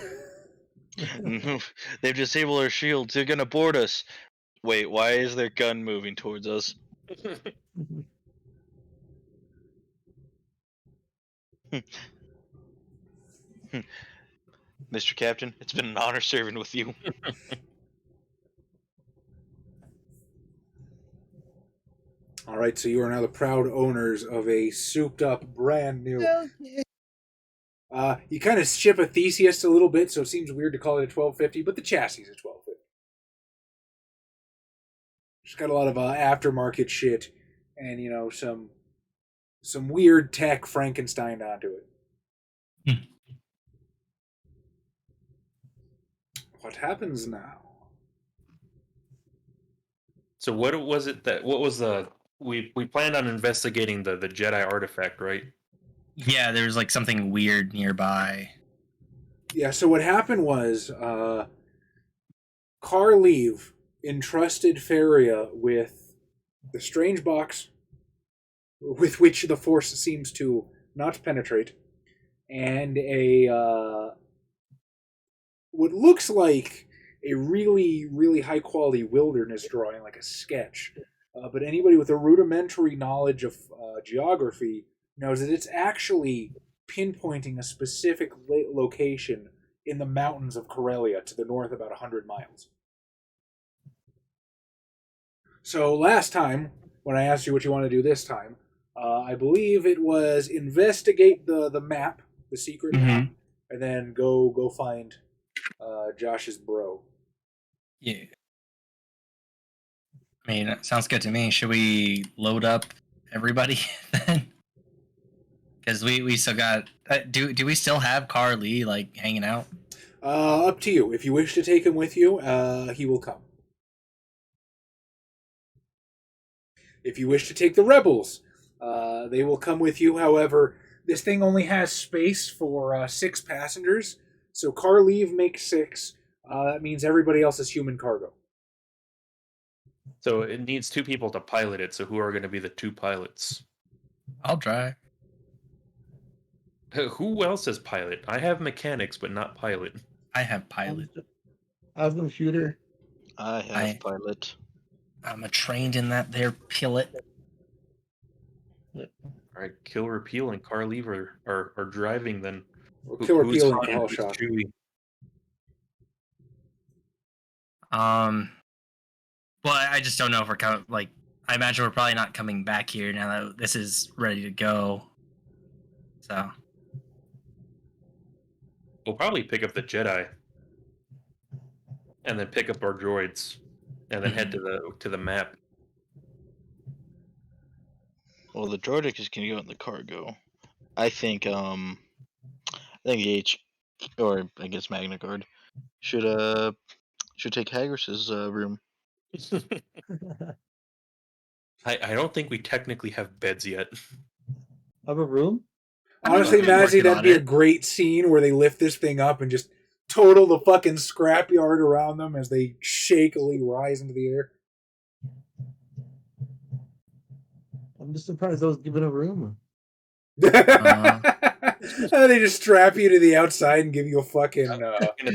S1: They've disabled our shields. They're gonna board us. Wait, why is their gun moving towards us? Mr. Captain, it's been an honor serving with you.
S3: All right, so you are now the proud owners of a souped-up, brand new. You kind of ship a Theseus a little bit, so it seems weird to call it a 1250, but the chassis is a 1250. It's got a lot of aftermarket shit, and some weird tech Frankenstein onto it. What happens now?
S2: So what was it that? What was the? We planned on investigating the Jedi artifact, right?
S4: Yeah, there's like something weird nearby.
S3: Yeah, so what happened was Carleave entrusted Faria with the strange box with which the Force seems to not penetrate, and a what looks like a really, really high quality wilderness drawing, like a sketch. But anybody with a rudimentary knowledge of geography knows that it's actually pinpointing a specific location in the mountains of Corellia to the north about 100 miles. So last time, when I asked you what you want to do this time, I believe it was investigate the map, the secret map, and then go find Josh's bro.
S4: Yeah. I mean, that sounds good to me. Should we load up everybody then? Because we still got. Do we still have Carly like hanging out?
S3: Up to you. If you wish to take him with you, he will come. If you wish to take the rebels, they will come with you. However, this thing only has space for 6 passengers, so Carleave makes 6. That means everybody else is human cargo.
S2: So it needs 2 people to pilot it. So who are going to be the 2 pilots?
S4: I'll drive.
S2: Who else is pilot? I have mechanics, but not pilot.
S4: I have pilot.
S5: I have computer.
S1: I have pilot.
S4: I'm a trained in that there pilot.
S2: All right, Kill Repeal and Carleave are driving. Then
S3: Or Kill
S2: who's
S3: Repeal
S2: Han
S3: and
S2: and
S3: Call
S2: who's
S3: Shot.
S2: Chewie?
S4: Well, I just don't know if we're coming. Like, I imagine we're probably not coming back here now that this is ready to go. So
S2: We'll probably pick up the Jedi, and then pick up our droids, and then head to the map.
S1: Well, the droidic is gonna go in the cargo. I think the H, or I guess Magna Guard, should take Hagris's room.
S2: I don't think we technically have beds yet.
S5: Have a room?
S3: Honestly,
S4: Working
S3: Mazzy, that'd
S4: on
S3: be a
S4: it.
S3: great scene where they lift this thing up and just total the fucking scrapyard around them as they shakily rise into the air.
S5: I'm just surprised I was given a room.
S3: And they just strap you to the outside and give you a fucking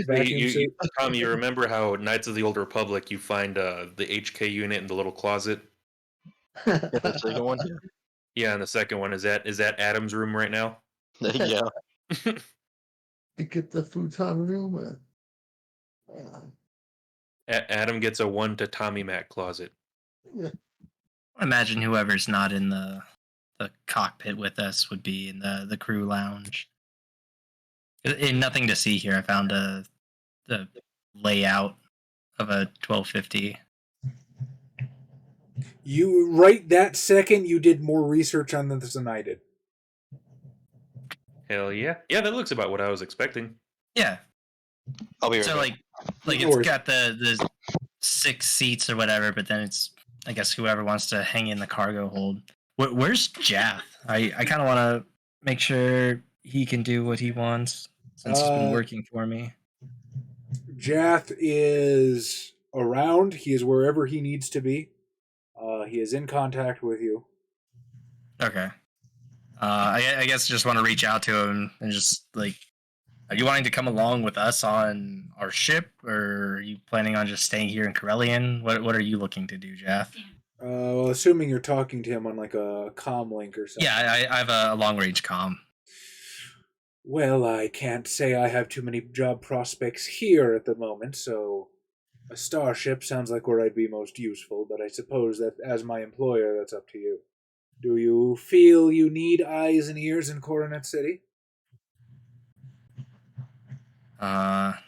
S3: vacuum
S2: you,
S3: suit.
S2: Tom, you remember how Knights of the Old Republic, you find the HK unit in the little closet?
S1: Yeah, the second one.
S2: Yeah, and the second one, is that Adam's room right now?
S1: Yeah.
S5: You get the futon room.
S2: Adam gets a 1 to Tommy Mac closet.
S5: Yeah.
S4: Imagine whoever's not in the cockpit with us would be in the crew lounge. Nothing to see here. I found the layout of a 1250.
S3: You right that second you did more research on this than I did.
S2: Hell yeah. Yeah, that looks about what I was expecting.
S4: Yeah.
S1: I'll be right
S4: So
S1: back.
S4: like
S3: No
S4: it's
S3: worries.
S4: got the 6 seats or whatever, but then it's, I guess, whoever wants to hang in the cargo hold. Where's Jath? I kind of want to make sure he can do what he wants since he's been working for me.
S3: Jath is around. He is wherever he needs to be. He is in contact with you.
S4: Okay. I guess just want to reach out to him and just like, are you wanting to come along with us on our ship, or are you planning on just staying here in Corellian? What are you looking to do, Jath?
S3: Well, assuming you're talking to him on like a comm link or something.
S4: Yeah, I have a long range comm.
S3: Well, I can't say I have too many job prospects here at the moment, so a starship sounds like where I'd be most useful, but I suppose that as my employer, that's up to you. Do you feel you need eyes and ears in Coronet City?
S4: Gonna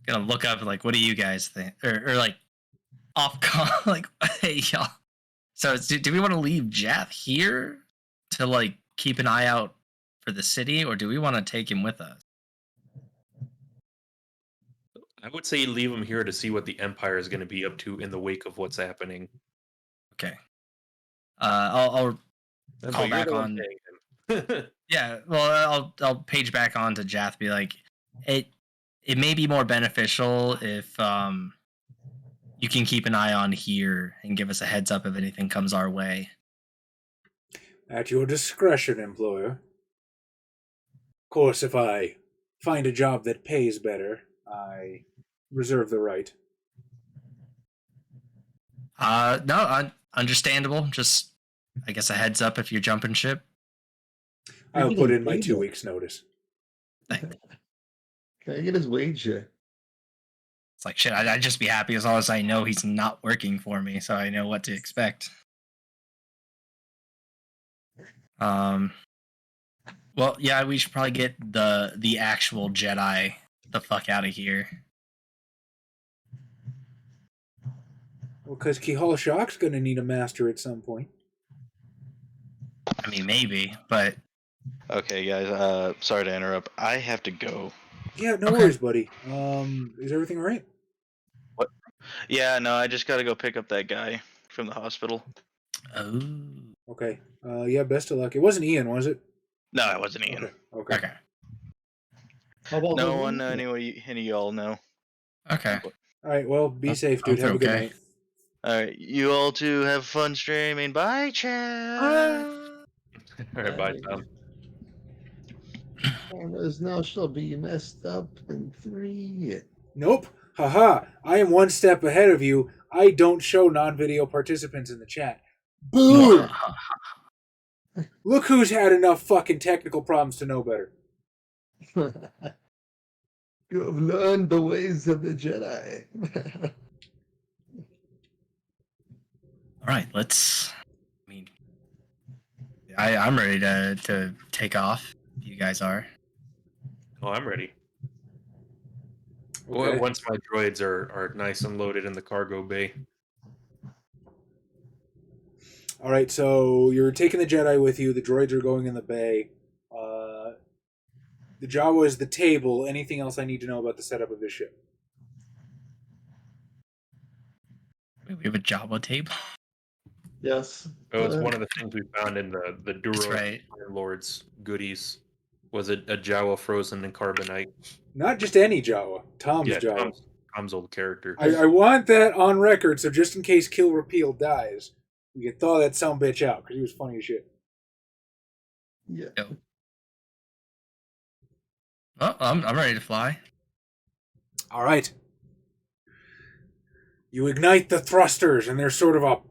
S4: look up like, what do you guys think, or like off call, like, hey y'all. So do we want to leave Jath here to like keep an eye out for the city, or do we want to take him with us?
S2: I would say leave him here to see what the Empire is going to be up to in the wake of what's happening.
S4: Okay. I'll
S2: But
S4: call
S2: you're
S4: back
S2: the one
S4: on.
S2: paying him.
S4: Yeah, well, I'll page back on to Jath. Be like, it may be more beneficial if you can keep an eye on here and give us a heads up if anything comes our way.
S3: At your discretion, employer. Of course, if I find a job that pays better, I reserve the right.
S4: No, understandable. Just, I guess, a heads up if you're jumping ship.
S3: I'll
S5: You're
S3: put
S5: getting
S3: in my
S5: paid
S3: 2
S5: yet?
S3: weeks' notice.
S5: Can I get his wage here?
S4: It's like, shit, I'd just be happy as long as I know he's not working for me, so I know what to expect. Well, yeah, we should probably get the actual Jedi the fuck out of here.
S3: Well, because Kihal Shock's going to need a master at some point.
S4: I mean, maybe, but
S1: Okay, guys. Sorry to interrupt. I have to go.
S3: Yeah, no
S4: Okay.
S3: worries, buddy. Is everything all right?
S1: What? Yeah, no. I just got to go pick up that guy from the hospital.
S4: oh,
S3: Okay. Yeah, best of luck. It wasn't Ian, was it?
S1: No, it wasn't Ian.
S3: Okay.
S4: okay,
S5: How about
S1: No
S5: the
S1: one,
S5: wage?
S1: any of y'all know.
S4: okay.
S3: All right, well, be safe, dude.
S4: Sounds
S3: Have a good
S4: okay.
S3: night.
S1: All right, you all two have fun streaming. Bye, chat.
S2: All right, bye, Tom.
S5: Cameras now shall be messed up in 3.
S3: Nope. Haha. I am one step ahead of you. I don't show non-video participants in the chat. Boo! Look who's had enough fucking technical problems to know better.
S5: You have learned the ways of the Jedi.
S4: All right, let's. I mean, I'm ready to take off. You guys are.
S2: Oh, I'm ready.
S3: Okay.
S2: Once my droids are nice and loaded in the cargo bay.
S3: All right, so you're taking the Jedi with you. The droids are going in the bay. The Jawa is the table. Anything else I need to know about the setup of this ship?
S4: We have a Java table.
S5: Yes.
S2: It was one of the things we found in the
S4: That's
S2: Duro
S4: right.
S2: Lord's goodies. Was it a Jawa frozen in carbonite?
S3: Not just any Jawa. Tom's
S2: Yeah,
S3: Jawa.
S2: Tom's old character.
S3: I want that on record, so just in case Kill Repeal dies, we can thaw that sumbitch out, because he was funny as shit.
S5: Yeah.
S4: Yo. Oh, I'm ready to fly.
S3: All right. You ignite the thrusters, and there's sort of a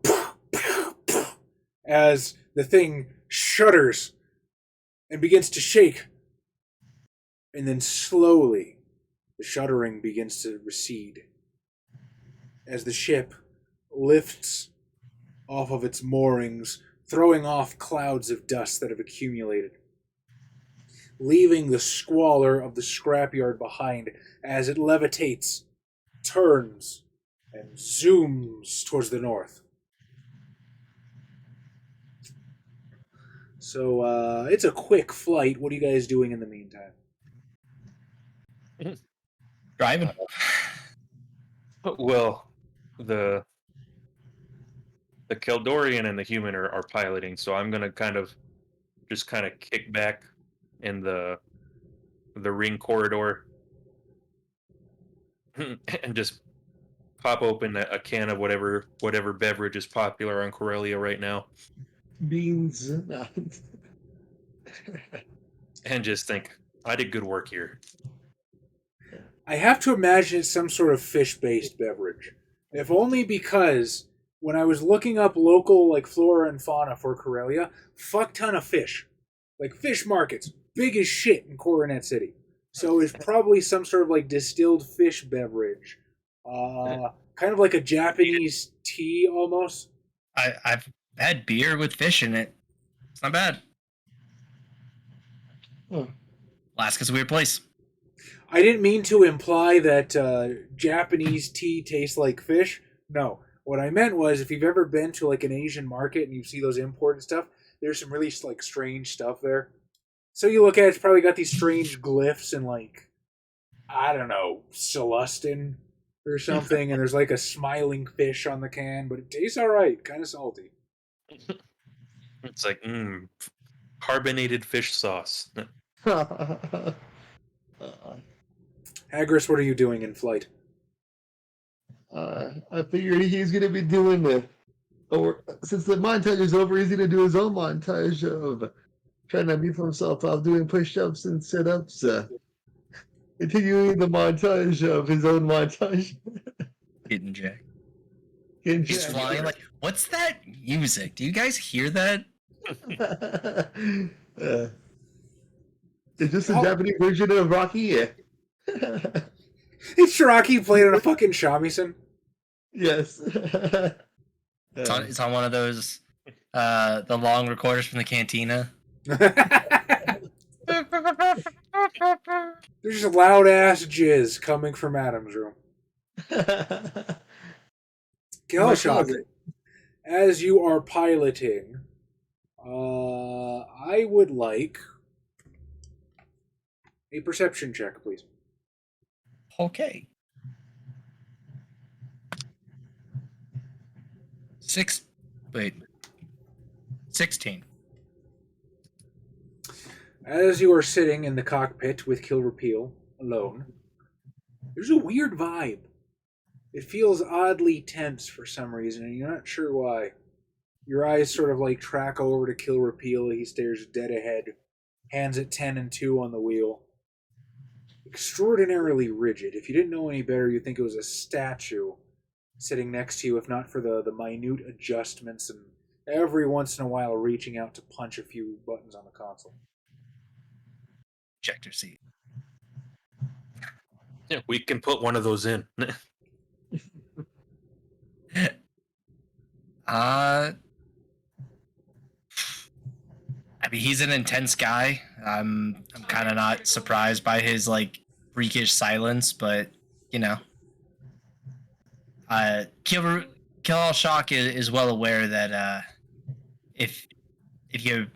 S3: as the thing shudders and begins to shake. And then slowly, the shuddering begins to recede as the ship lifts off of its moorings, throwing off clouds of dust that have accumulated, leaving the squalor of the scrapyard behind as it levitates, turns, and zooms towards the north. So it's a quick flight. What are you guys doing in the meantime?
S4: Driving.
S2: Well, the Keldorian and the human are piloting, so I'm gonna kind of kick back in the ring corridor and just pop open a can of whatever beverage is popular on Corellia right now,
S5: Beans.
S2: and just think, I did good work here.
S3: I have to imagine it's some sort of fish-based beverage. If only because when I was looking up local like flora and fauna for Corellia, fuck ton of fish. Like fish markets, big as shit in Coronet City. So it's probably some sort of like distilled fish beverage. Kind of like a Japanese tea almost.
S4: I've had beer with fish in it. It's not bad. Alaska's a weird place.
S3: I didn't mean to imply that Japanese tea tastes like fish. No. What I meant was if you've ever been to like an Asian market and you see those imported stuff, there's some really like strange stuff there. So you look at it, it's probably got these strange glyphs and like, I don't know, Celestin or something, and there's like a smiling fish on the can, but it tastes alright, kind of salty.
S2: It's like, carbonated fish sauce.
S3: Hagris, what are you doing in flight?
S5: I figured he's going to be doing since the montage is over, he's going to do his own montage of trying to beef himself up, doing push-ups and sit-ups. Continuing the montage of his own montage.
S4: Getting jacked.
S5: Getting
S4: He's
S5: jacked.
S4: flying like, what's that music? Do you guys hear that?
S5: Is this a Japanese version of Rocky? Yeah.
S3: It's Shiraki playing on a fucking shamisen.
S5: Yes.
S4: It's on one of those, the long recorders from the cantina.
S3: There's just loud ass jizz coming from Adam's room. Gelshock, as you are piloting, I would like a perception check, please.
S4: Okay. 16.
S3: As you are sitting in the cockpit with Kill Repeal alone, there's a weird vibe. It feels oddly tense for some reason, and you're not sure why. Your eyes sort of like track over to Kill Repeal. He stares dead ahead, hands at 10 and 2 on the wheel. Extraordinarily rigid. If you didn't know any better, you'd think it was a statue sitting next to you, if not for the minute adjustments and every once in a while reaching out to punch a few buttons on the console.
S4: Ejector seat.
S2: Yeah, we can put one of those in.
S4: I mean, he's an intense guy. I'm kind of not surprised by his like freakish silence, but you know, Kill All Shock is well aware that if you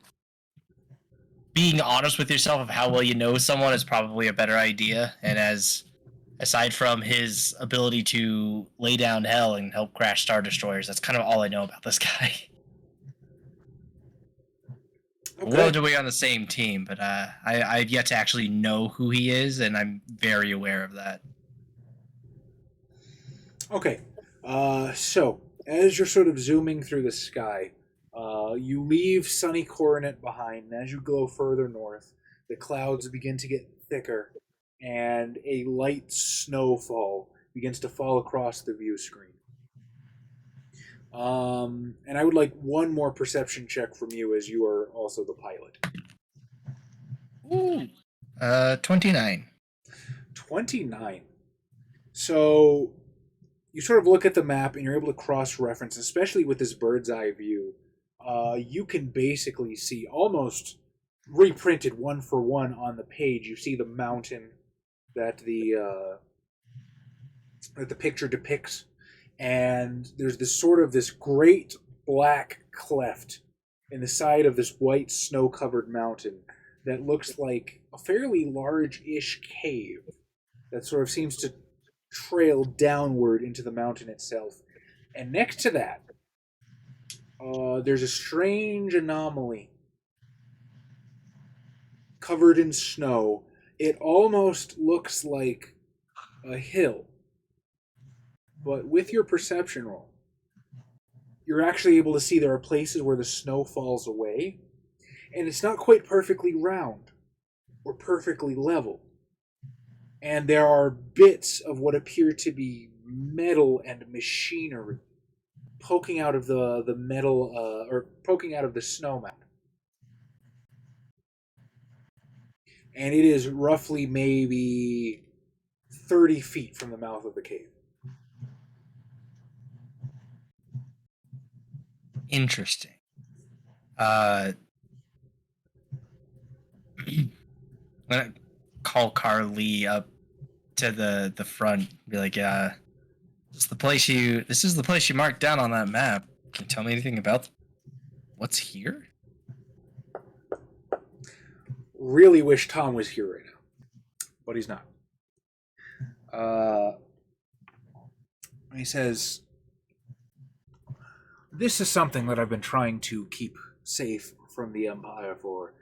S4: being honest with yourself of how well you know someone is probably a better idea. And aside from his ability to lay down hell and help crash Star Destroyers, that's kind of all I know about this guy.
S3: Okay.
S4: Well, we're on the same team, but I've yet to actually know who he is, and I'm very aware of that.
S3: Okay. So, as you're sort of zooming through the sky, you leave sunny Coronet behind, and as you go further north, the clouds begin to get thicker, and a light snowfall begins to fall across the view screen. And I would like one more perception check from you, as you are also the pilot.
S4: Ooh. 29.
S3: 29. So you sort of look at the map and you're able to cross-reference, especially with this bird's eye view. You can basically see almost reprinted one for one on the page. You see the mountain that the picture depicts, and there's this great black cleft in the side of this white snow-covered mountain that looks like a fairly large-ish cave that sort of seems to trail downward into the mountain itself. And next to that, there's a strange anomaly covered in snow. It almost looks like a hill. But with your perception roll, you're actually able to see there are places where the snow falls away, and it's not quite perfectly round or perfectly level. And there are bits of what appear to be metal and machinery poking out of the metal, or poking out of the snow map. And it is roughly maybe 30 feet from the mouth of the cave.
S4: Interesting. I'm gonna call Carly up to the front. Be like, "Yeah, this is the place you marked down on that map. Can you tell me anything about what's here?"
S3: Really wish Tom was here right now, but he's not. He says, "This is something that I've been trying to keep safe from the Empire for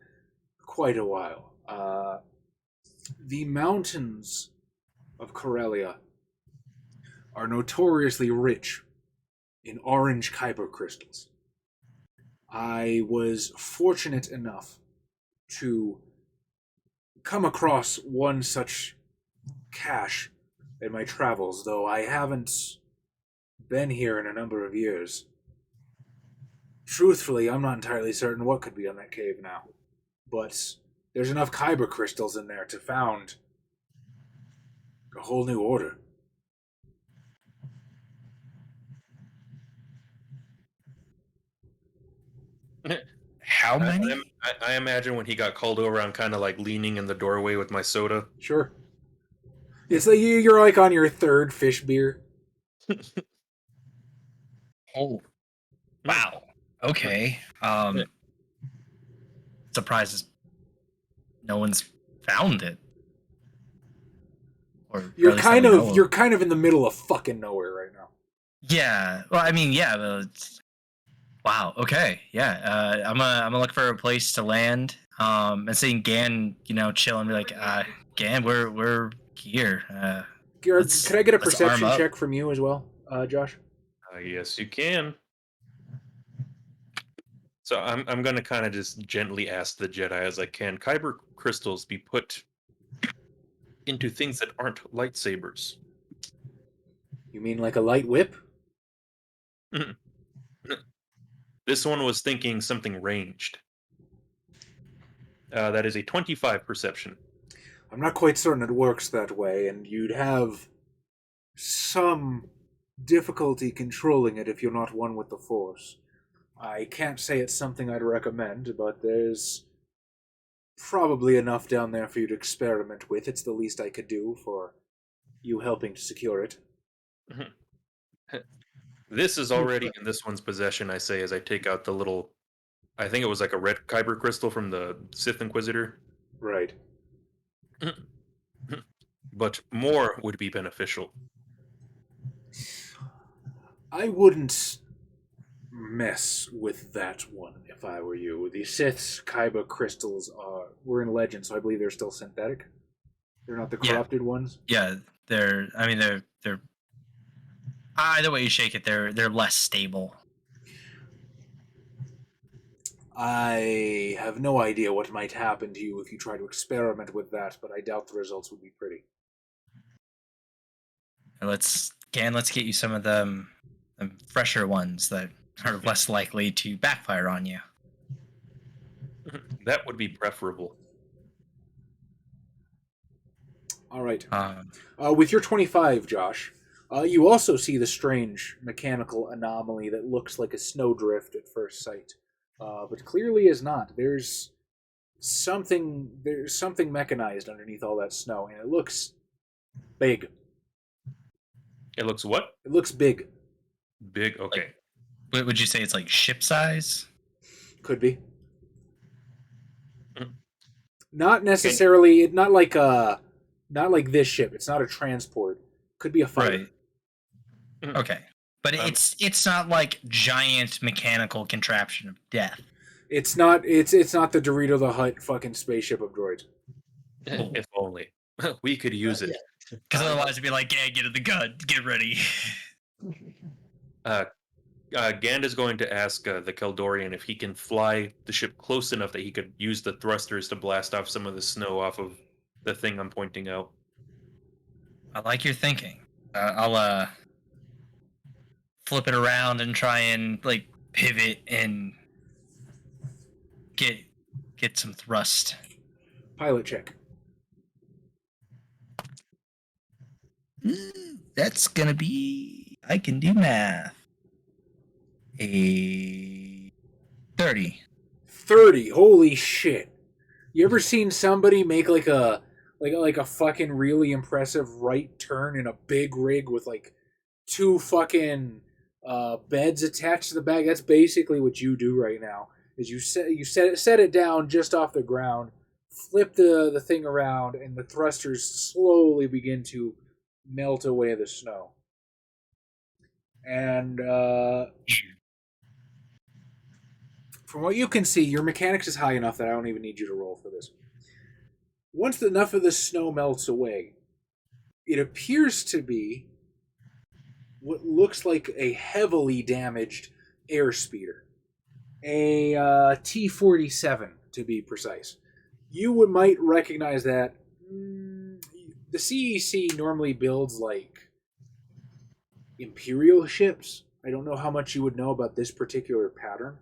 S3: quite a while. The mountains of Corellia are notoriously rich in orange kyber crystals. I was fortunate enough to come across one such cache in my travels, though I haven't been here in a number of years. Truthfully, I'm not entirely certain what could be on that cave now, but there's enough kyber crystals in there to found a whole new order."
S4: How many?
S2: I imagine when he got called over, I'm kind of like leaning in the doorway with my soda.
S3: Sure. It's like you're like on your third fish beer.
S4: Oh, wow. Okay. Surprises. No one's found it. Or
S3: You're kind of in the middle of fucking nowhere right now.
S4: Yeah. Well, I mean, yeah. Wow. Okay. Yeah. I'm gonna look for a place to land. And seeing Gan, chill and be like, Gan, we're here.
S3: Could I get a perception check from you as well, Josh?
S2: Yes, you can. So I'm gonna kind of just gently ask the Jedi as I can. Kyber crystals be put into things that aren't lightsabers?
S3: You mean like a light whip?
S2: This one was thinking something ranged. That is a 25 perception.
S3: I'm not quite certain it works that way, and you'd have some difficulty controlling it if you're not one with the Force. I can't say it's something I'd recommend, but there's probably enough down there for you to experiment with. It's the least I could do for you helping to secure it.
S2: This is already in this one's possession, I say, as I take out the little I think it was like a red kyber crystal from the Sith Inquisitor.
S3: Right.
S2: But more would be beneficial.
S3: I wouldn't mess with that one if I were you. The Sith's Kyber crystals were in Legend, so I believe they're still synthetic. They're not the corrupted ones.
S4: Yeah, they're. I mean, they're. Either way you shake it, they're less stable.
S3: I have no idea what might happen to you if you try to experiment with that, but I doubt the results would be pretty.
S4: Let's get you some of the fresher ones that are less likely to backfire on you.
S2: That would be preferable.
S3: All right. With your 25, Josh, you also see the strange mechanical anomaly that looks like a snowdrift at first sight, but clearly is not. There's something mechanized underneath all that snow, and it looks big.
S2: It looks what?
S3: It looks big.
S2: Big. Okay.
S4: Would you say it's like ship size?
S3: Could be. Not necessarily. Not like this ship. It's not a transport. Could be a fighter.
S4: Right. Okay, but it's not like giant mechanical contraption of death.
S3: It's not. It's not the Dorito the Hutt fucking spaceship of droids.
S2: If only we could use it.
S4: Because otherwise it'd be like, yeah, get in the gun, get ready.
S2: Gand is going to ask the Keldorian if he can fly the ship close enough that he could use the thrusters to blast off some of the snow off of the thing I'm pointing out.
S4: I like your thinking. I'll flip it around and try and like pivot and get some thrust.
S3: Pilot check.
S4: That's gonna be. I can do math. A 30.
S3: 30. Holy shit! You ever seen somebody make like a fucking really impressive right turn in a big rig with like 2 fucking beds attached to the back? That's basically what you do right now. Is you set it down just off the ground, flip the thing around, and the thrusters slowly begin to melt away the snow. And from what you can see, your mechanics is high enough that I don't even need you to roll for this. Once enough of the snow melts away, it appears to be what looks like a heavily damaged airspeeder. A T-47, to be precise. You might recognize that. The CEC normally builds, like, Imperial ships. I don't know how much you would know about this particular pattern.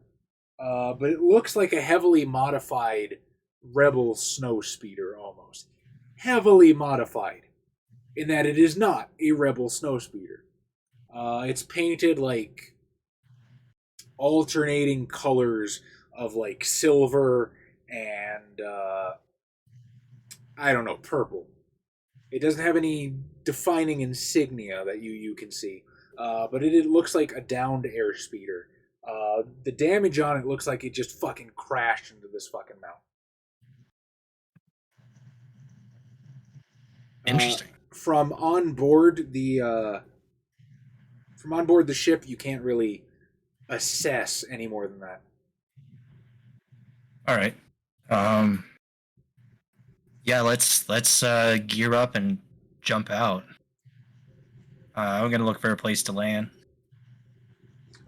S3: But it looks like a heavily modified Rebel snow speeder, almost. Heavily modified. In that it is not a Rebel snow speeder. It's painted, like, alternating colors of, like, silver and, I don't know, purple. It doesn't have any defining insignia that you can see. But it looks like a downed airspeeder. The damage on it looks like it just fucking crashed into this fucking mountain.
S4: Interesting.
S3: From on board the ship, you can't really assess any more than that.
S4: All right. Yeah, let's gear up and jump out. I'm gonna look for a place to land.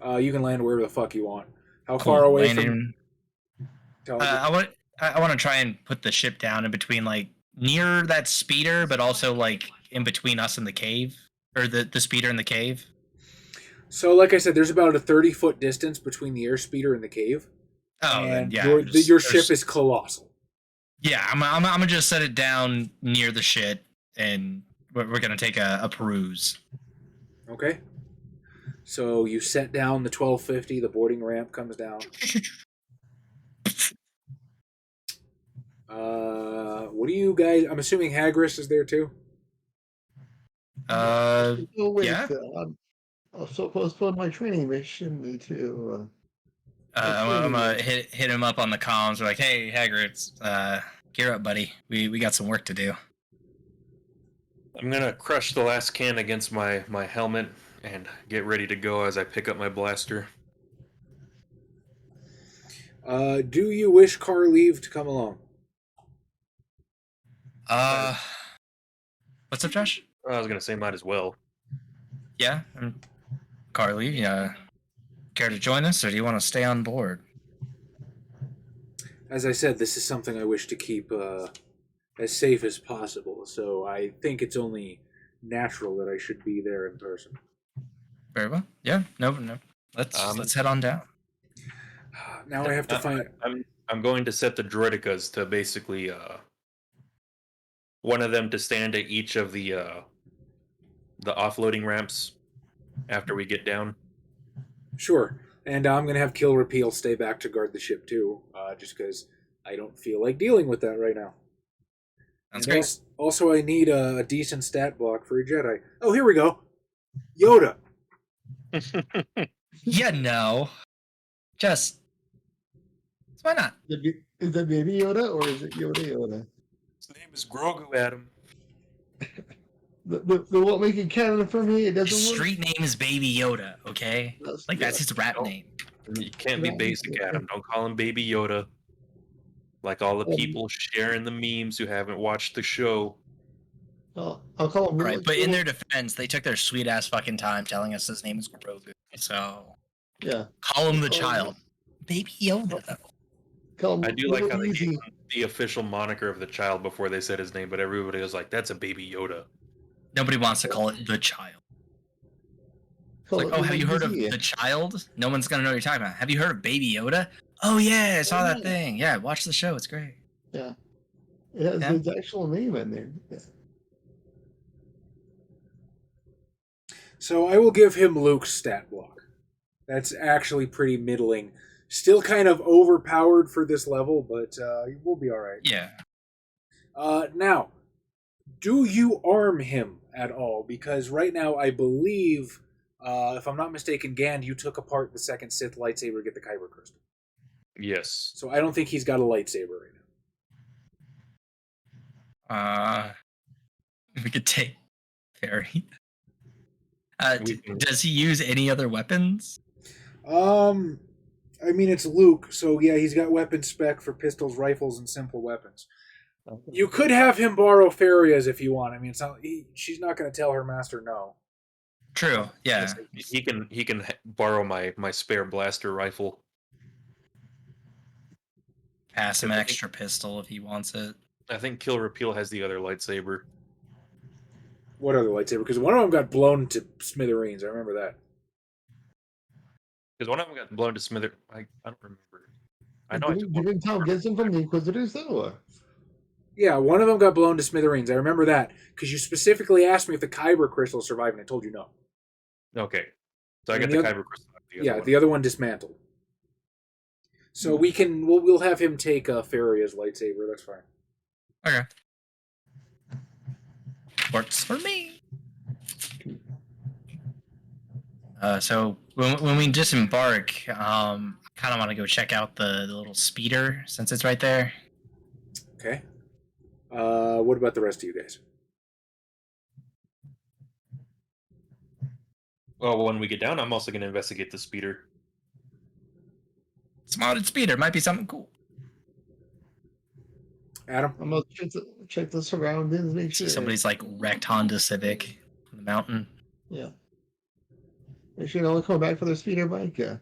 S3: You can land wherever the fuck you want. How
S4: Cool.
S3: far away
S4: Landing,
S3: from?
S4: I want to try and put the ship down in between, like near that speeder, but also like in between us and the cave, or the speeder and the cave.
S3: So, like I said, there's about a 30-foot distance between the airspeeder and the cave.
S4: Oh,
S3: and
S4: then yeah.
S3: your ship is colossal.
S4: Yeah, I'm gonna just set it down near the shit, and we're gonna take a peruse.
S3: Okay. So you set down the 1250. The boarding ramp comes down. What do you guys? I'm assuming Hagris is there too.
S5: Oh, wait,
S4: Yeah.
S5: I'll also postpone my training mission to.
S4: I'm gonna hit him up on the comms. We're like, hey, Hagrid, gear up, buddy. We got some work to do.
S2: I'm gonna crush the last can against my helmet and get ready to go as I pick up my blaster.
S3: Do you wish Carleave to come along?
S4: What's up, Josh?
S2: I was gonna say might as well.
S4: Yeah, Carly, care to join us, or do you want to stay on board?
S3: As I said, this is something I wish to keep as safe as possible, so I think it's only natural that I should be there in person.
S4: Very well. Yeah, no. Let's head on down.
S3: Now I have to find...
S2: I'm going to set the droidicas to basically one of them to stand at each of the offloading ramps after we get down.
S3: Sure. And I'm going to have Kill Repeal stay back to guard the ship too, just because I don't feel like dealing with that right now.
S4: That's great.
S3: Also, I need a decent stat block for a Jedi. Oh, here we go. Yoda.
S4: Yeah, no. Just... why not?
S5: Is that Baby Yoda or is it Yoda?
S2: His name is Grogu, Adam.
S5: The what making canon for me? It doesn't
S4: His
S5: work.
S4: street name is Baby Yoda, okay? That's his rap name.
S2: You can't be basic, Adam. Don't call him Baby Yoda. Like all the people sharing the memes who haven't watched the show.
S5: I'll call him.
S4: Right, but in their defense, they took their sweet ass fucking time telling us his name is Grogu. So
S5: yeah,
S4: call him the child. Baby Yoda, though.
S2: I do like how they gave him the official moniker of the child before they said his name, but everybody was like, "That's a Baby Yoda."
S4: Nobody wants to call it the child. It's like, oh, have you heard of the child? No one's gonna know what you're talking about. Have you heard of Baby Yoda? Oh yeah, I saw that thing. Yeah, watch the show. It's great.
S5: Yeah, it has his actual name in there. Yeah.
S3: So I will give him Luke's stat block. That's actually pretty middling. Still kind of overpowered for this level, but we'll be all right.
S4: Yeah.
S3: Now, do you arm him at all? Because right now, I believe, if I'm not mistaken, Gand, you took apart the second Sith lightsaber to get the Kyber crystal.
S2: Yes.
S3: So I don't think he's got a lightsaber right
S4: now. We could take Perry. Does he use any other weapons?
S3: I mean, it's Luke, so yeah, he's got weapon spec for pistols, rifles, and simple weapons. You could have him borrow Faria's if you want. I mean, she's not going to tell her master no.
S4: True. Yeah.
S2: He can borrow my spare blaster rifle.
S4: Pass him an extra pistol if he wants it.
S2: I think Kill Repeal has the other lightsaber.
S3: What other lightsaber? Because one of them got blown to smithereens. I remember that.
S2: Because one of them got blown to smithereens. I don't remember. I know.
S5: Didn't Tom get them from the Inquisitors though?
S3: Yeah, one of them got blown to smithereens. I remember that because you specifically asked me if the Kyber crystal survived, and I told you no.
S2: Okay, so I got the Kyber crystal.
S3: The other one dismantled. So we'll have him take Faria's lightsaber. That's fine.
S4: Okay. Works for me. So when we disembark, I kind of want to go check out the little speeder since it's right there.
S3: Okay. What about the rest of you guys?
S2: Well, when we get down, I'm also going to investigate the speeder.
S4: It's a modded speeder. Might be something cool.
S3: Adam?
S5: I'm going to check the surroundings, make sure.
S4: Somebody's like wrecked Honda Civic on the mountain.
S5: Yeah. Make sure no one come back for their speeder bike, yeah.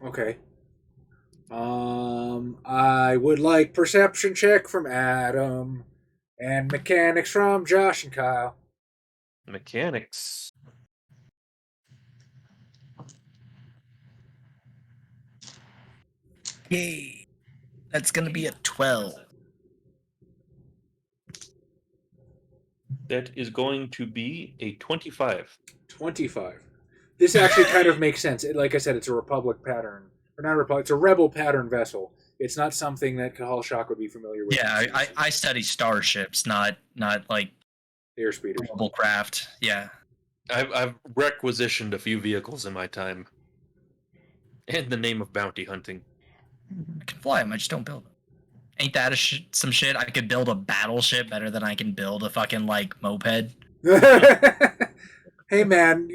S3: Okay. I would like perception check from Adam and mechanics from Josh and Kyle.
S2: Mechanics.
S4: Yay. That's going to be a 12.
S2: That is going to be a 25.
S3: 25. This actually kind of makes sense. Like I said, it's a Republic pattern. Or not a Republic, it's a Rebel pattern vessel. It's not something that Kahal Shak would be familiar with.
S4: Yeah, I study starships, not like
S3: airspeeders.
S4: Rebel craft. Yeah.
S2: I've requisitioned a few vehicles in my time. In the name of bounty hunting.
S4: I can fly them, I just don't build them. Ain't that some shit? I could build a battleship better than I can build a fucking, like, moped.
S3: Hey man,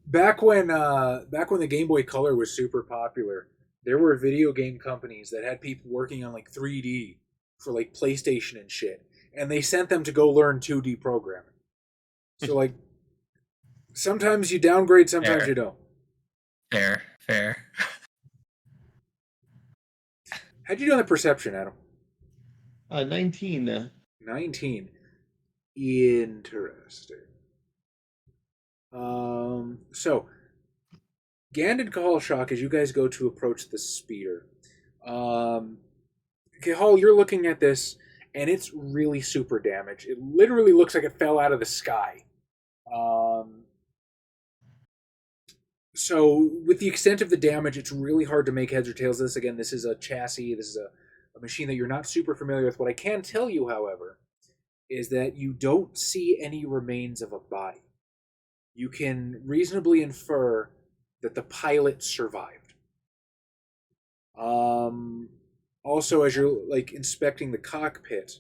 S3: back when the Game Boy Color was super popular, there were video game companies that had people working on like 3D for like PlayStation and shit, and they sent them to go learn 2D programming. So like, sometimes you downgrade, sometimes
S4: Fair.
S3: you don't.
S4: Fair.
S3: How'd you do on the perception, Adam?
S5: 19.
S3: 19. Interesting. So, Gand Call Shock, as you guys go to approach the speeder. Okay, Hall, you're looking at this, and it's really super damaged. It literally looks like it fell out of the sky. So, with the extent of the damage, it's really hard to make heads or tails of this. Again, this is a chassis. This is a machine that you're not super familiar with. What I can tell you, however, is that you don't see any remains of a body. You can reasonably infer that the pilot survived. Also, as you're like inspecting the cockpit,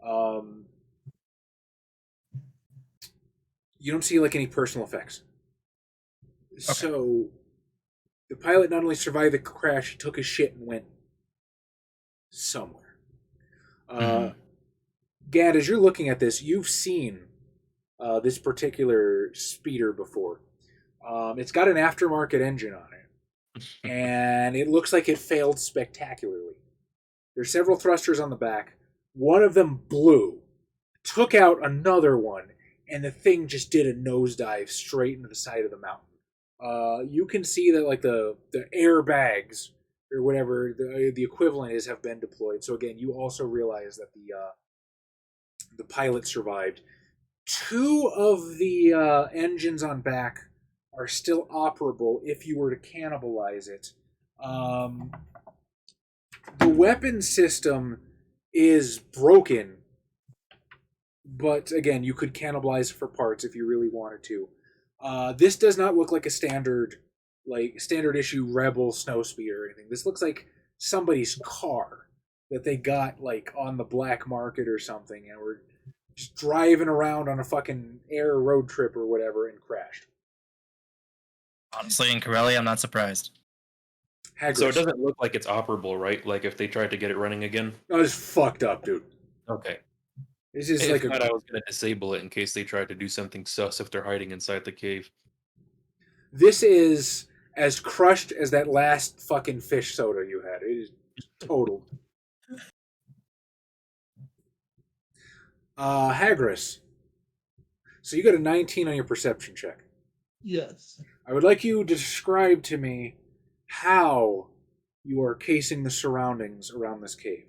S3: you don't see like any personal effects. Okay. So the pilot not only survived the crash, he took his shit and went somewhere. Gad, as you're looking at this, you've seen this particular speeder before. It's got an aftermarket engine on it, and it looks like it failed spectacularly. There's several thrusters on the back. One of them blew, took out another one, and the thing just did a nosedive straight into the side of the mountain. You can see that like the airbags or whatever the equivalent is have been deployed. So again, you also realize that the pilot survived. Two of the engines on back are still operable if you were to cannibalize it. The weapon system is broken, but again, you could cannibalize for parts if you really wanted to. This does not look like a standard issue Rebel Snowspeed or anything. This looks like somebody's car that they got like on the black market or something, and were just driving around on a fucking air road trip or whatever and crashed.
S4: Honestly, in Corelli, I'm not surprised.
S3: Hagrid.
S2: So it doesn't look like it's operable, right? Like if they tried to get it running again?
S3: No, it's fucked up, dude.
S2: Okay.
S3: This is
S2: I thought I was going to disable it in case they tried to do something sus if they're hiding inside the cave.
S3: This is as crushed as that last fucking fish soda you had. It is totaled. Hagris. So you got a 19 on your perception check.
S5: Yes.
S3: I would like you to describe to me how you are casing the surroundings around this cave.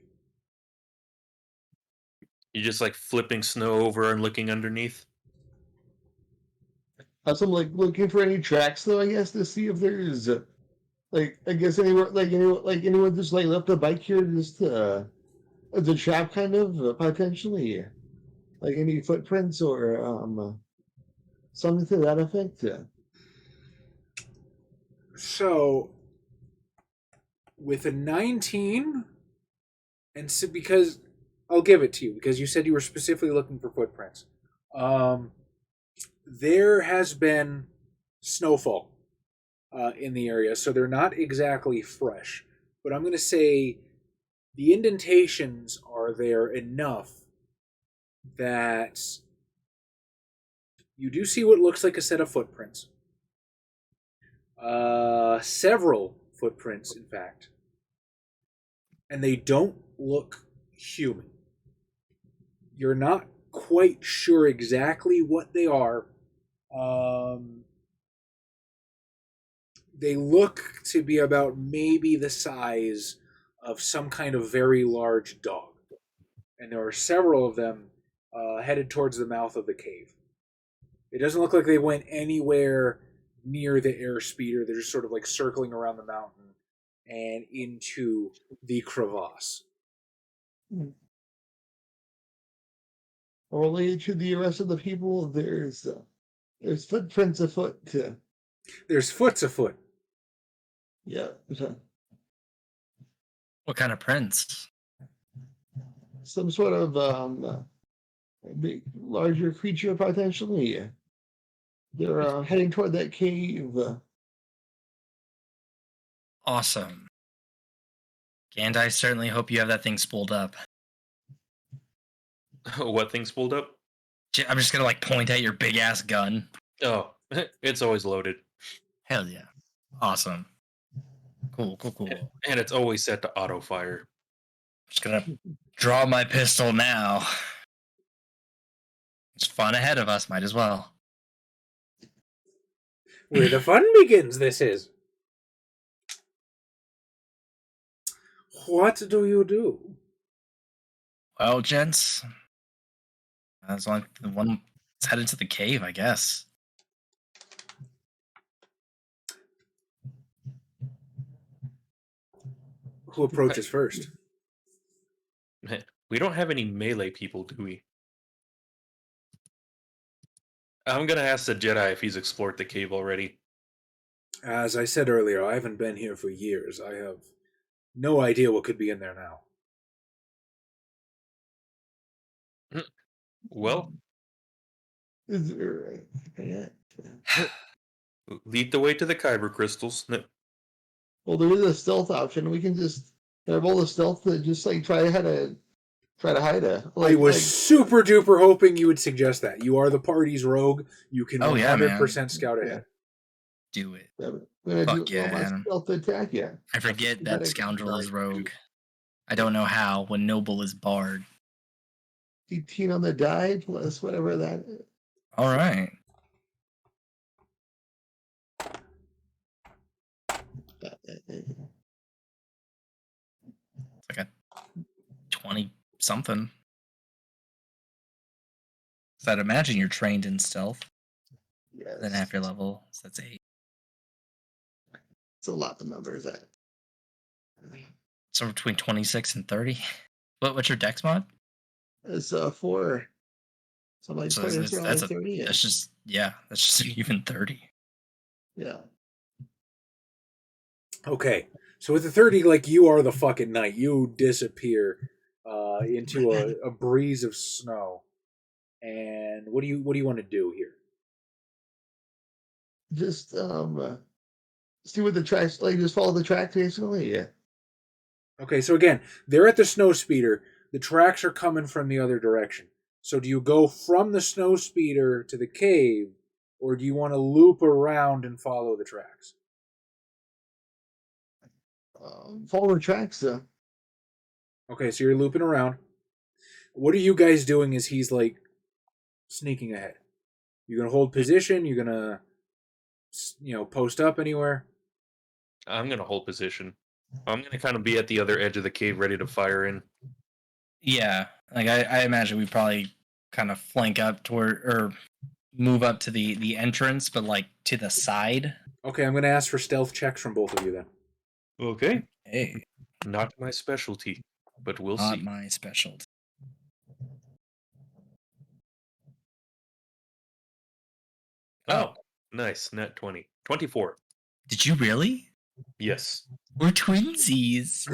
S2: You just like flipping snow over and looking underneath?
S5: Also, I'm like looking for any tracks though, I guess, to see if there's like I guess anywhere anyone just like left a bike here just as a trap kind of potentially. Like any footprints or something to that effect.
S3: So with a 19, and so because I'll give it to you because you said you were specifically looking for footprints. There has been snowfall in the area, so they're not exactly fresh. But I'm going to say the indentations are there enough that you do see what looks like a set of footprints. Several footprints, in fact. And they don't look human. You're not quite sure exactly what they are. They look to be about maybe the size of some kind of very large dog. And there are several of them headed towards the mouth of the cave. It doesn't look like they went anywhere near the airspeeder. They're just sort of like circling around the mountain and into the crevasse.
S5: Related to the rest of the people, there's footprints afoot.
S3: There's foots afoot.
S5: Yeah.
S4: What kind of prints?
S5: Some sort of big, larger creature potentially. They're heading toward that cave.
S4: Awesome. And I certainly hope you have that thing spooled up.
S2: What thing's pulled up?
S4: I'm just gonna like point at your big ass gun.
S2: Oh, it's always loaded.
S4: Hell yeah. Awesome. Cool.
S2: And it's always set to auto fire.
S4: Just gonna draw my pistol now. It's fun ahead of us, might as well.
S3: Where the fun begins, this is. What do you do?
S4: Well, gents, that's only the one. Let's head into the cave, I guess.
S3: Who approaches first?
S2: We don't have any melee people, do we? I'm gonna ask the Jedi if he's explored the cave already.
S3: As I said earlier, I haven't been here for years. I have no idea what could be in there now.
S2: Well,
S5: Is there,
S2: lead the way to the Kyber crystals.
S5: well, there is a stealth option. We can just roll the stealth to just like try to hide it.
S3: I was super duper hoping you would suggest that. You are the party's rogue. You can 100% scout ahead.
S4: Do it.
S5: Fuck
S4: yeah, man.
S5: Stealth attack, yeah.
S4: I forget that scoundrel is rogue. I don't know how when Noble is bard.
S5: 18 on the die plus whatever that is.
S4: All right. It's like a 20 something. So I'd imagine you're trained in stealth.
S5: Yes.
S4: Then half your level, so that's 8.
S5: It's a lot of numbers.
S4: So between 26 and 30. What's your dex mod?
S5: It's 4. So like
S4: So
S5: 30,
S4: that's
S5: 30.
S4: that's just even 30.
S5: Yeah.
S3: Okay, so with the 30, like, you are the fucking knight. You disappear into a breeze of snow. And what do you want to do here?
S5: Just see what the tracks like. Just follow the track basically. Yeah.
S3: Okay, so again, they're at the snow speeder. The tracks are coming from the other direction. So do you go from the snow speeder to the cave, or do you want to loop around and follow the tracks?
S5: Follow the tracks.
S3: Okay, so you're looping around. What are you guys doing as he's like sneaking ahead? You gonna hold position? You gonna post up anywhere?
S2: I'm gonna hold position. I'm gonna kind of be at the other edge of the cave, ready to fire in.
S4: Yeah, like I imagine we probably kind of flank up toward or move up to the entrance, but like to the side.
S3: Okay, I'm gonna ask for stealth checks from both of you then.
S2: Okay.
S4: Hey,
S2: Not my specialty, but we'll
S4: not
S2: see.
S4: my specialty.
S2: Oh, nice. Net 20. 24.
S4: Did you really?
S2: Yes.
S4: We're twinsies.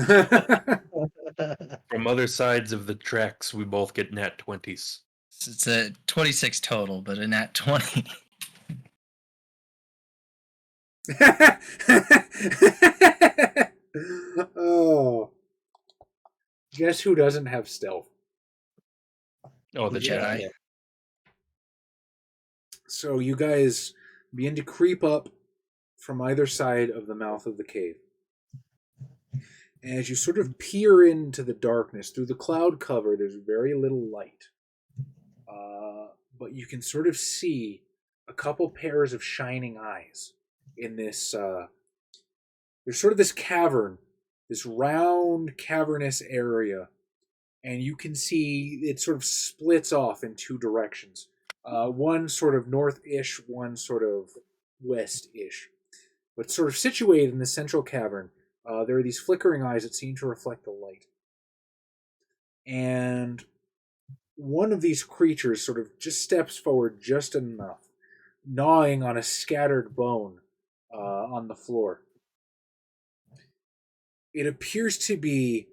S2: From other sides of the tracks, we both get nat 20s.
S4: It's a 26 total, but a nat 20.
S3: Oh. Guess who doesn't have stealth?
S2: Oh, the Jedi.
S3: So you guys begin to creep up from either side of the mouth of the cave. As you sort of peer into the darkness, through the cloud cover, there's very little light. But you can sort of see a couple pairs of shining eyes in this. There's sort of this cavern, this round cavernous area, and you can see it sort of splits off in two directions. One sort of north-ish, one sort of west-ish. But sort of situated in the central cavern, there are these flickering eyes that seem to reflect the light. And one of these creatures sort of just steps forward just enough, gnawing on a scattered bone on the floor. It appears to be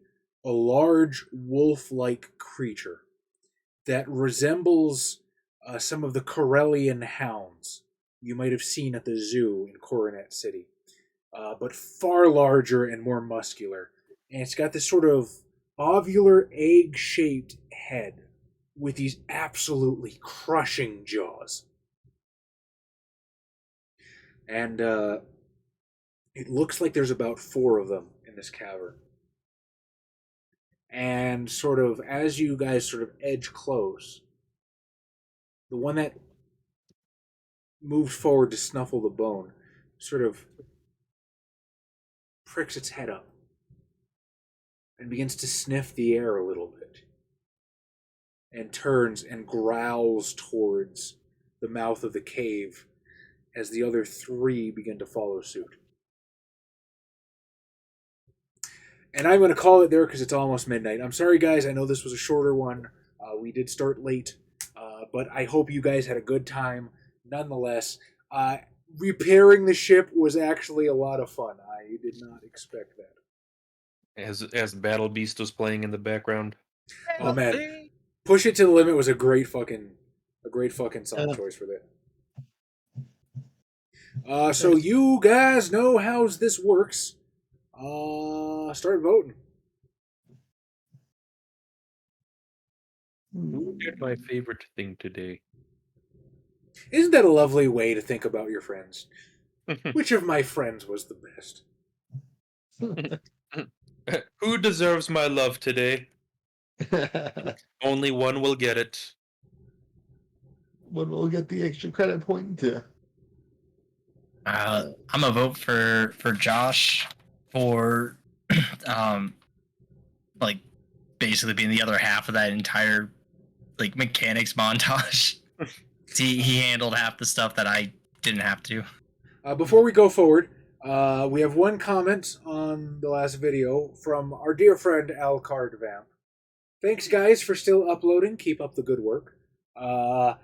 S3: a large wolf-like creature that resembles some of the Karelian hounds you might have seen at the zoo in Coronet City, but far larger and more muscular. And it's got this sort of ovular egg-shaped head with these absolutely crushing jaws. And it looks like there's about 4 of them in this cavern. And sort of as you guys sort of edge close, the one that moved forward to snuffle the bone sort of pricks its head up and begins to sniff the air a little bit and turns and growls towards the mouth of the cave as the other 3 begin to follow suit. And I'm going to call it there because it's almost midnight. I'm sorry, guys. I know this was a shorter one. We did start late, but I hope you guys had a good time. Nonetheless, repairing the ship was actually a lot of fun. I did not expect that.
S2: As Battle Beast was playing in the background.
S3: Oh man, Push It to the Limit was a great fucking song choice for that. So you guys know how this works. Start voting.
S2: Who did my favorite thing today?
S3: Isn't that a lovely way to think about your friends? Which of my friends was the best?
S2: Who deserves my love today? Only one will get it.
S5: One will get the extra credit point.
S4: I'm gonna vote for Josh for like basically being the other half of that entire like mechanics montage. he handled half the stuff that I didn't have to.
S3: Before we go forward, we have one comment on the last video from our dear friend Alcard Vamp. Thanks, guys, for still uploading. Keep up the good work. I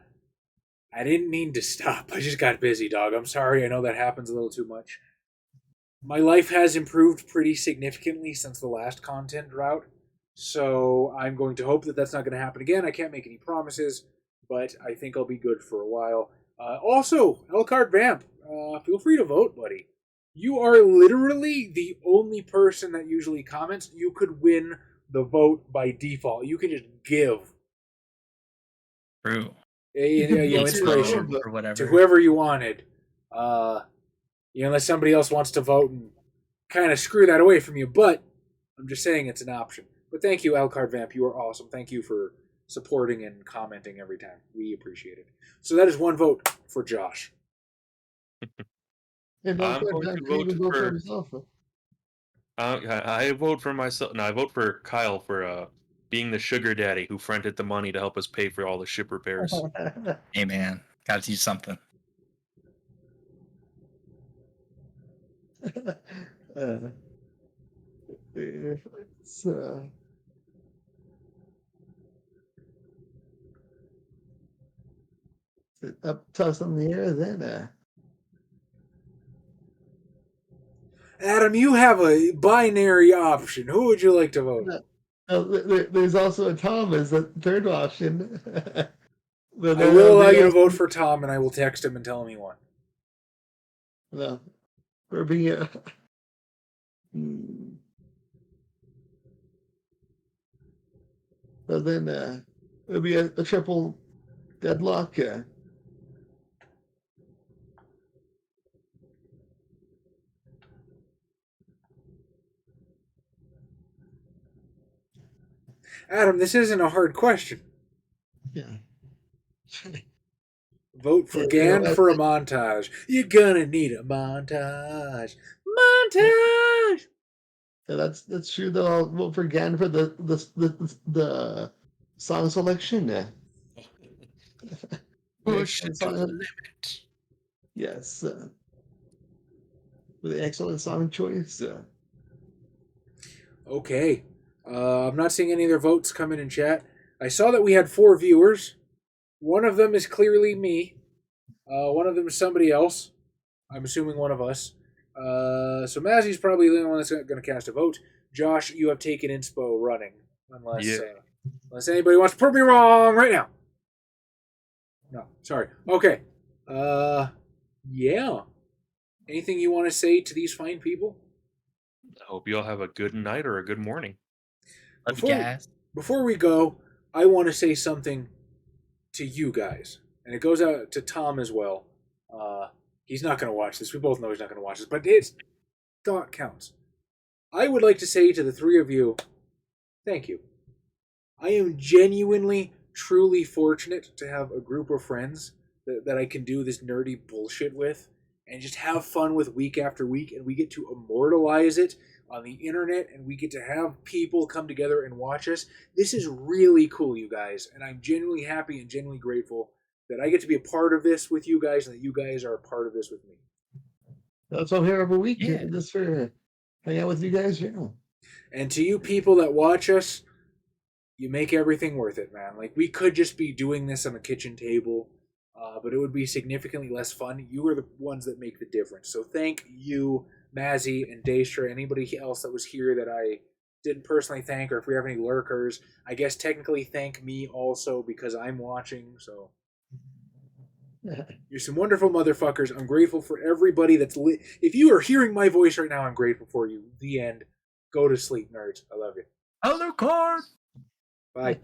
S3: didn't mean to stop. I just got busy, dog. I'm sorry. I know that happens a little too much. My life has improved pretty significantly since the last content drought, so I'm going to hope that that's not going to happen again. I can't make any promises, but I think I'll be good for a while. Also, Elcard Vamp, feel free to vote, buddy. You are literally the only person that usually comments. You could win the vote by default. You can just give
S4: True.
S3: Inspiration
S4: or whatever
S3: to whoever you wanted. Unless somebody else wants to vote and kind of screw that away from you. But I'm just saying it's an option. But thank you, Alcard Vamp. You are awesome. Thank you for supporting and commenting every time. We appreciate it. So that is one vote for Josh.
S5: And
S2: I'm going to vote for
S5: himself.
S2: I vote for myself. No, I vote for Kyle for being the sugar daddy who fronted the money to help us pay for all the ship repairs.
S4: Hey man, gotta do something.
S5: It's, up toss in the air then.
S3: Adam, you have a binary option. Who would you like to vote?
S5: There's also a Tom as a third option.
S3: I will allow you to vote for Tom, and I will text him and tell him he won.
S5: No, we're being but then it'll be a triple deadlock.
S3: Adam, this isn't a hard question.
S5: Yeah.
S3: Vote for Gan for a montage. You're gonna need a montage. Montage.
S5: Yeah, that's true though. I'll vote for Gan for the song selection.
S2: Push it to the limit.
S5: Yes. With an excellent song choice.
S3: Okay. I'm not seeing any other votes come in chat. I saw that we had 4 viewers. One of them is clearly me. One of them is somebody else. I'm assuming one of us. So Mazzy's probably the only one that's going to cast a vote. Josh, you have taken inspo running, unless anybody wants to prove me wrong right now. No, sorry. Okay. Yeah. Anything you want to say to these fine people?
S2: I hope you all have a good night or a good morning.
S3: Before we go, I want to say something to you guys, and it goes out to Tom as well. He's not going to watch this. We both know he's not going to watch this, but his thought counts. I would like to say to the three of you, thank you. I am genuinely, truly fortunate to have a group of friends that I can do this nerdy bullshit with and just have fun with week after week, and we get to immortalize it on the internet, and we get to have people come together and watch us. This is really cool, you guys, and I'm genuinely happy and genuinely grateful that I get to be a part of this with you guys and that you guys are a part of this with me.
S5: That's why I'm here every week, just for hang out with you guys. Yeah.
S3: And to you people that watch us, you make everything worth it, man. Like, we could just be doing this on a kitchen table, but it would be significantly less fun. You are the ones that make the difference. So thank you, Mazzy and Daestra, anybody else that was here that I didn't personally thank, or if we have any lurkers, I guess technically thank me also because I'm watching, so... You're some wonderful motherfuckers. I'm grateful for everybody that's if you are hearing my voice right now, I'm grateful for you. The end. Go to sleep, nerds. I love you.
S4: Alucard!
S3: Bye.